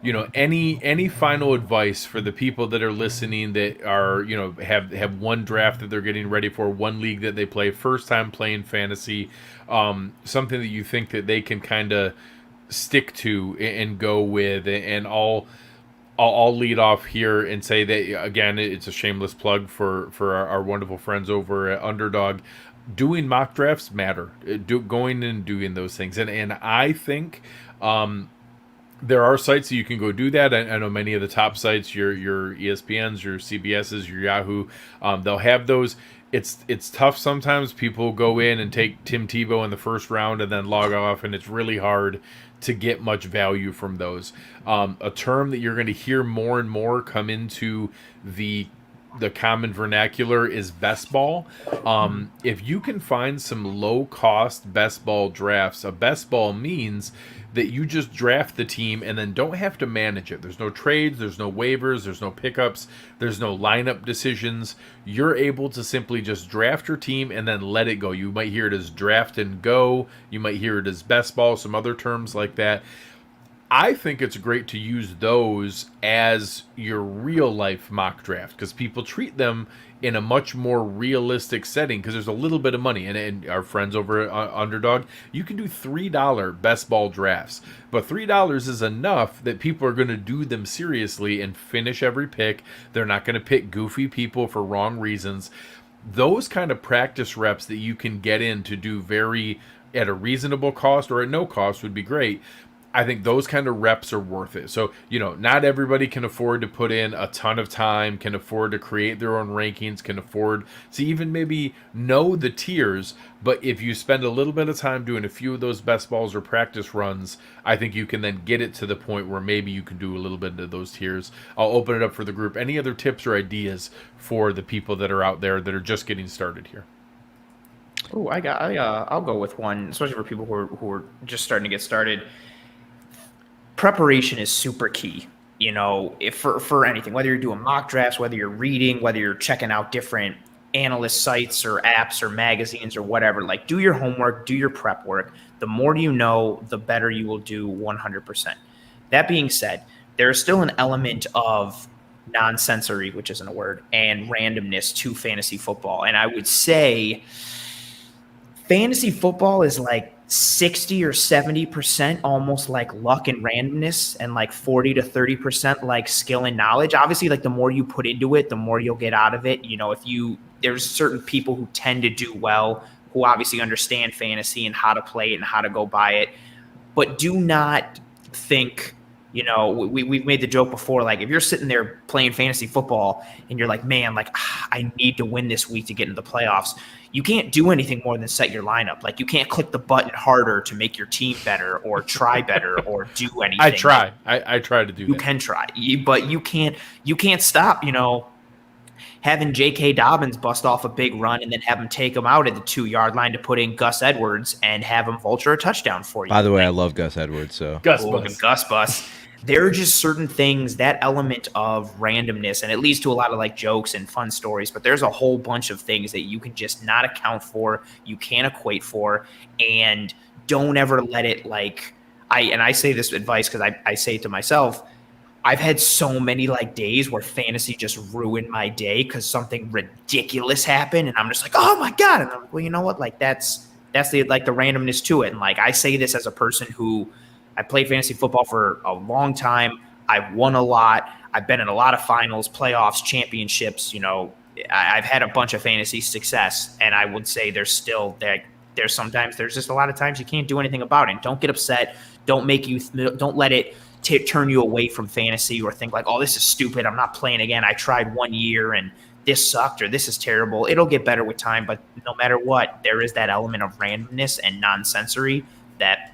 Any final advice for the people that are listening that are, have one draft that they're getting ready for, one league that they play, first time playing fantasy, something that you think that they can kind of stick to and go with, and I'll lead off here and say that, again, it's a shameless plug for our wonderful friends over at Underdog. Doing mock drafts matter. Going and doing those things. And I think there are sites that you can go do that. I know many of the top sites, your ESPNs, your CBSs, your Yahoo, they'll have those. It's tough sometimes. People go in and take Tim Tebow in the first round and then log off, and it's really hard to get much value from those. A term that you're going to hear more and more come into the common vernacular is best ball. If you can find some low-cost best ball drafts, a best ball means that you just draft the team and then don't have to manage it. There's no trades, there's no waivers, there's no pickups, there's no lineup decisions. You're able to simply just draft your team and then let it go. You might hear it as draft and go. You might hear it as best ball, some other terms like that. I think it's great to use those as your real life mock draft, because people treat them in a much more realistic setting, because there's a little bit of money. And our friends over at Underdog, you can do $3 best ball drafts, but $3 is enough that people are going to do them seriously and finish every pick. They're not going to pick goofy people for wrong reasons. Those kind of practice reps that you can get in to do at a reasonable cost or at no cost would be great. I think those kind of reps are worth it. So, not everybody can afford to put in a ton of time, can afford to create their own rankings, can afford to even maybe know the tiers. But if you spend a little bit of time doing a few of those best balls or practice runs, I think you can then get it to the point where maybe you can do a little bit of those tiers. I'll open it up for the group. Any other tips or ideas for the people that are out there that are just getting started here? Oh, I'll go with one, especially for people who are just starting to get started. Preparation is super key, if for anything, whether you're doing mock drafts, whether you're reading, whether you're checking out different analyst sites or apps or magazines or whatever. Like, do your homework, do your prep work. The more you know, the better you will do 100%. That being said, there's still an element of non-sensory, which isn't a word, and randomness to fantasy football. And I would say fantasy football is like 60 or 70% almost like luck and randomness, and like 40 to 30% like skill and knowledge. Obviously, like the more you put into it, the more you'll get out of it. You know, there's certain people who tend to do well, who obviously understand fantasy and how to play it and how to go by it. But do not think, you know, we've made the joke before, like if you're sitting there playing fantasy football and you're like, man, like I need to win this week to get into the playoffs. You can't do anything more than set your lineup. Like you can't click the button harder to make your team better or try better or do anything. I try. I try to do that. You can try, but you can't stop, you know, having J.K. Dobbins bust off a big run and then have him take him out at the 2-yard line to put in Gus Edwards and have him vulture a touchdown for you. By the way, I love Gus Edwards. So Gus Bus. There are just certain things, that element of randomness, and it leads to a lot of like jokes and fun stories, but there's a whole bunch of things that you can just not account for, you can't equate for, and don't ever let it like, I say this advice because I say it to myself, I've had so many like days where fantasy just ruined my day because something ridiculous happened, and I'm just like, oh my God. And I'm like, well, you know what? Like that's the like the randomness to it. And like I say this as a person who I played fantasy football for a long time. I've won a lot. I've been in a lot of finals, playoffs, championships. You know, I've had a bunch of fantasy success, and I would say there's still there's just a lot of times you can't do anything about it. Don't get upset. Don't let it turn you away from fantasy or think like, oh, this is stupid, I'm not playing again, I tried 1 year and this sucked or this is terrible. It'll get better with time, but no matter what, there is that element of randomness and non-sensory that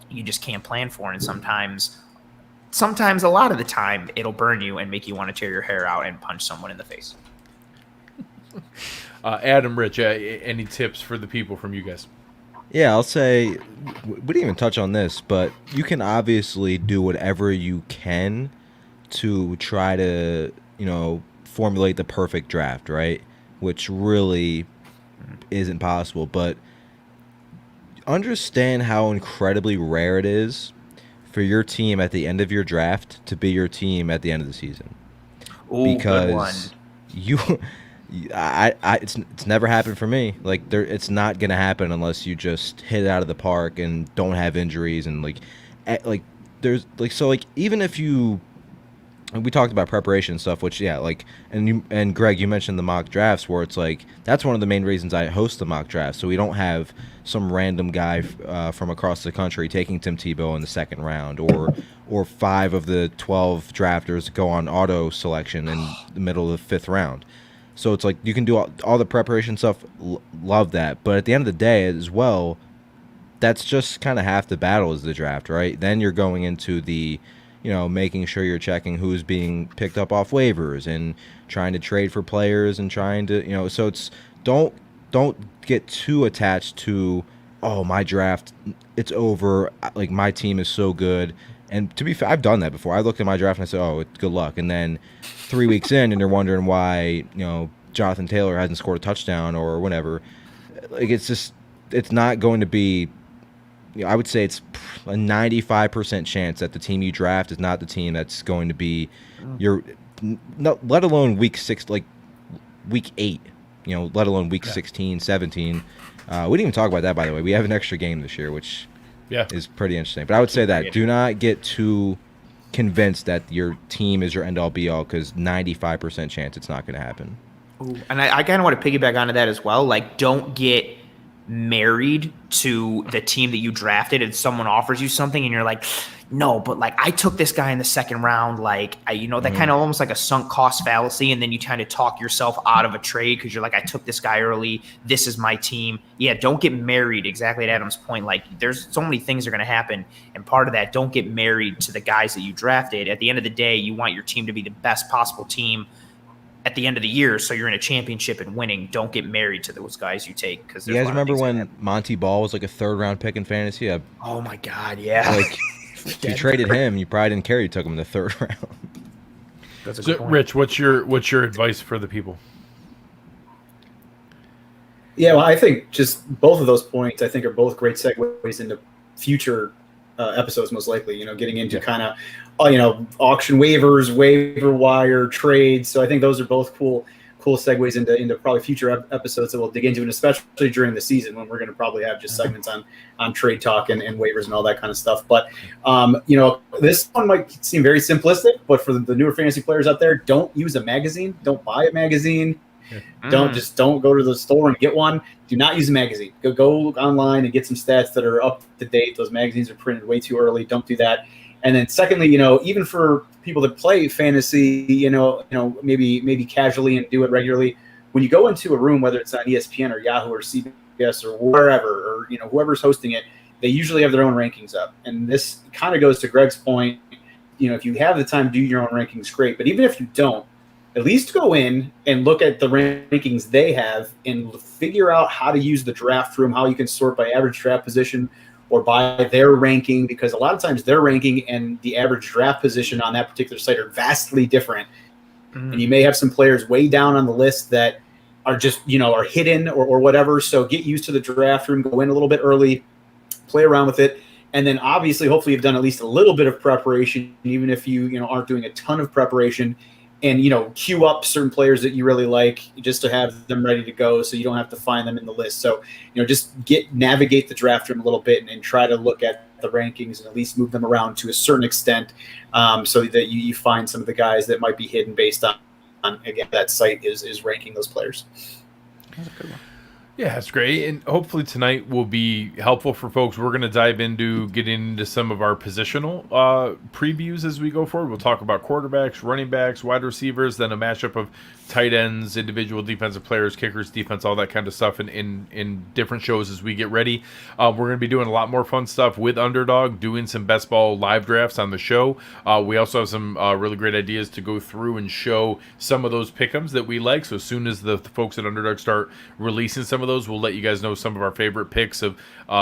you just can't plan for, and sometimes a lot of the time it'll burn you and make you want to tear your hair out and punch someone in the face. Adam, Rich, any tips for the people from you guys? Yeah, I'll say we didn't even touch on this, but you can obviously do whatever you can to try to, you know, formulate the perfect draft, right? Which really isn't possible, but understand how incredibly rare it is for your team at the end of your draft to be your team at the end of the season. Ooh, because good one. It's never happened for me. Like it's not gonna happen unless you just hit it out of the park and don't have injuries and there's so even if you, we talked about preparation and stuff, which and Greg, you mentioned the mock drafts where it's like that's one of the main reasons I host the mock drafts, so we don't have some random guy from across the country taking Tim Tebow in the second round or 5 of the 12 drafters go on auto selection in the middle of the 5th round. So it's like you can do all the preparation stuff, love that. But at the end of the day as well, that's just kind of half the battle is the draft, right? Then you're going into the, you know, making sure you're checking who's being picked up off waivers and trying to trade for players and trying to, you know, so it's don't get too attached to, oh, my draft, it's over, like my team is so good. And to be fair, I've done that before. I looked at my draft and I said, oh, good luck. And then 3 weeks in and you're wondering why, you know, Jonathan Taylor hasn't scored a touchdown or whatever. Like, it's not going to be, you know, I would say it's a 95% chance that the team you draft is not the team that's going to be your, let alone week 6, like week 8, you know, let alone week 16, 17. We didn't even talk about that, by the way. We have an extra game this year, which is pretty interesting. But I would say that do not get too convinced that your team is your end-all be-all, because 95% chance it's not going to happen. Ooh, and I kind of want to piggyback onto that as well. Like, don't get married to the team that you drafted and someone offers you something and you're like, no, but like I took this guy in the second round, like that kind of almost like a sunk cost fallacy, and then you kind of talk yourself out of a trade because you're like, I took this guy early, this is my team. Yeah, don't get married, exactly at Adam's point. Like, there's so many things are going to happen, and part of that, don't get married to the guys that you drafted. At the end of the day, you want your team to be the best possible team at the end of the year, so you're in a championship and winning. Don't get married to those guys you take. Because you guys remember when Monty Ball was like a 3rd round pick in fantasy? Oh my God, yeah. Like, if you traded him, you probably didn't care you took him in the 3rd round. That's a good point. Rich, what's your advice for the people? Yeah, well, I think just both of those points, I think, are both great segues into future episodes, most likely. Getting into kind of, auction waivers, waiver wire trades. So I think those are both cool segues into probably future episodes that we'll dig into, and especially during the season when we're going to probably have just segments on trade talk and waivers and all that kind of stuff. But this one might seem very simplistic, but for the newer fantasy players out there, don't use a magazine. Don't buy a magazine. Don't go to the store and get one. Do not use a magazine. Go online and get some stats that are up to date. Those magazines are printed way too early. Don't do that. And then secondly, even for people that play fantasy, maybe casually and do it regularly, when you go into a room, whether it's on ESPN or Yahoo or CBS or wherever, or whoever's hosting it, they usually have their own rankings up. And this kind of goes to Greg's point. If you have the time to do your own rankings, great. But even if you don't, at least go in and look at the rankings they have and figure out how to use the draft room, how you can sort by average draft position or by their ranking, because a lot of times their ranking and the average draft position on that particular site are vastly different. And you may have some players way down on the list that are just, are hidden or whatever. So get used to the draft room, go in a little bit early, play around with it. And then obviously, hopefully you've done at least a little bit of preparation, even if you aren't doing a ton of preparation, and queue up certain players that you really like just to have them ready to go, so you don't have to find them in the list. So just navigate the draft room a little bit and try to look at the rankings and at least move them around to a certain extent, so that you find some of the guys that might be hidden based on again, that site is ranking those players. That's a good one. Yeah, that's great. And hopefully tonight will be helpful for folks. We're going to dive into getting into some of our positional previews as we go forward. We'll talk about quarterbacks, running backs, wide receivers, then a mashup of tight ends, individual defensive players, kickers, defense, all that kind of stuff in different shows as we get ready. We're going to be doing a lot more fun stuff with Underdog, doing some best ball live drafts on the show. We also have some really great ideas to go through and show some of those pick'ems that we like. So as soon as the folks at Underdog start releasing some of those, we'll let you guys know some of our favorite picks of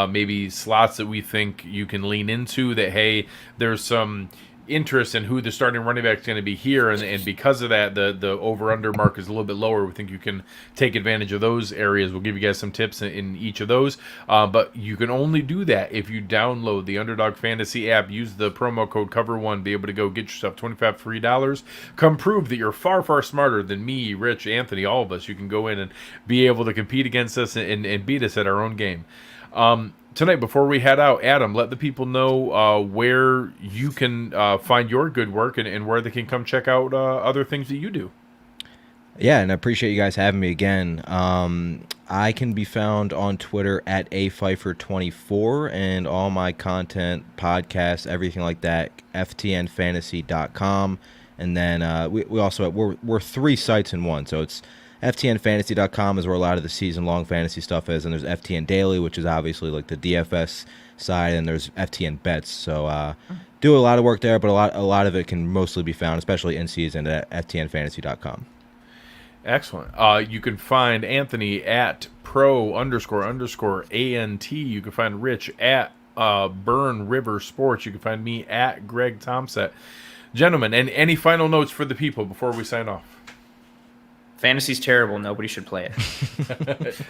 maybe slots that we think you can lean into, that, hey, there's some interest in who the starting running back is going to be here, and because of that, the over-under mark is a little bit lower. We think you can take advantage of those areas. We'll give you guys some tips in each of those, but you can only do that if you download the Underdog Fantasy app, use the promo code COVER1, be able to go get yourself $25 free. Come prove that you're far, far smarter than me, Rich, Anthony, all of us. You can go in and be able to compete against us and beat us at our own game. Tonight, before we head out, Adam, let the people know where you can find your good work and where they can come check out other things that you do. Yeah, and I appreciate you guys having me again. I can be found on Twitter at apfeifer24, and all my content, podcasts, everything like that, ftnfantasy.com. And then we also we're three sites in one, so it's FTNfantasy.com is where a lot of the season-long fantasy stuff is, and there's FTN Daily, which is obviously like the DFS side, and there's FTN Bets. So do a lot of work there, but a lot of it can mostly be found, especially in season, at FTNfantasy.com. Excellent. You can find Anthony at pro__ANT. You can find Rich at Burn River Sports. You can find me at Greg Tompsett. Gentlemen, and any final notes for the people before we sign off? Fantasy's terrible. Nobody should play it.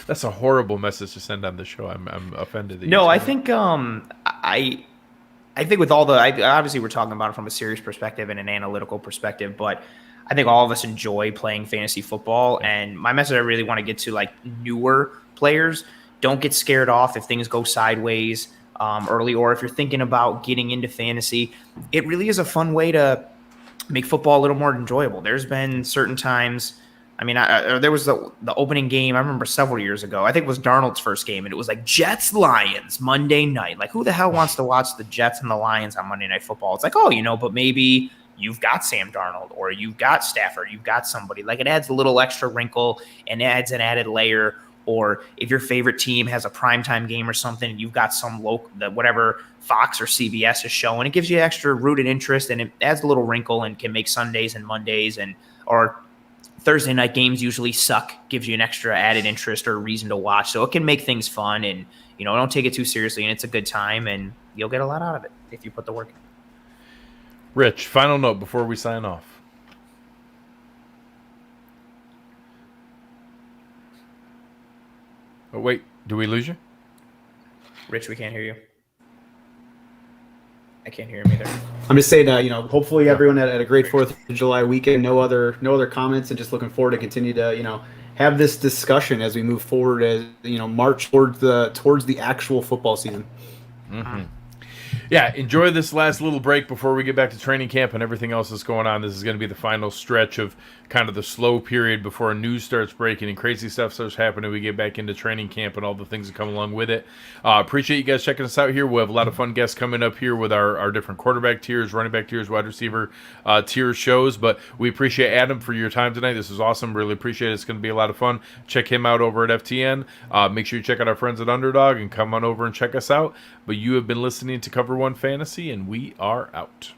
That's a horrible message to send on the show. I'm offended. That no, I think I think with all the obviously we're talking about it from a serious perspective and an analytical perspective, but I think all of us enjoy playing fantasy football. And my message I really want to get to, like, newer players, don't get scared off if things go sideways early, or if you're thinking about getting into fantasy. It really is a fun way to make football a little more enjoyable. There's been certain times. I mean, there was the opening game, I remember several years ago. I think it was Darnold's first game, and it was like Jets-Lions Monday night. Like, who the hell wants to watch the Jets and the Lions on Monday Night Football? It's like, but maybe you've got Sam Darnold, or you've got Stafford, you've got somebody. Like, it adds a little extra wrinkle and adds an added layer. Or if your favorite team has a primetime game or something, and you've got some whatever Fox or CBS is showing, it gives you extra rooted interest, and it adds a little wrinkle and can make Sundays and Mondays or Thursday night games usually suck, gives you an extra added interest or reason to watch. So it can make things fun, and, don't take it too seriously, and it's a good time, and you'll get a lot out of it if you put the work in. Rich, final note before we sign off. Oh, wait, do we lose you? Rich, we can't hear you. I can't hear him either. I'm just saying, hopefully everyone had a great 4th of July weekend. No other comments, and just looking forward to continue to, have this discussion as we move forward, as march towards the actual football season. Mm-hmm. Yeah, enjoy this last little break before we get back to training camp and everything else that's going on. This is going to be the final stretch of kind of the slow period before news starts breaking and crazy stuff starts happening. We get back into training camp and all the things that come along with it. Appreciate you guys checking us out here. We'll have a lot of fun guests coming up here with our different quarterback tiers, running back tiers, wide receiver tier shows. But we appreciate Adam for your time tonight. This was awesome. Really appreciate it. It's going to be a lot of fun. Check him out over at FTN. Make sure you check out our friends at Underdog and come on over and check us out. But you have been listening to Cover One Fantasy, and we are out.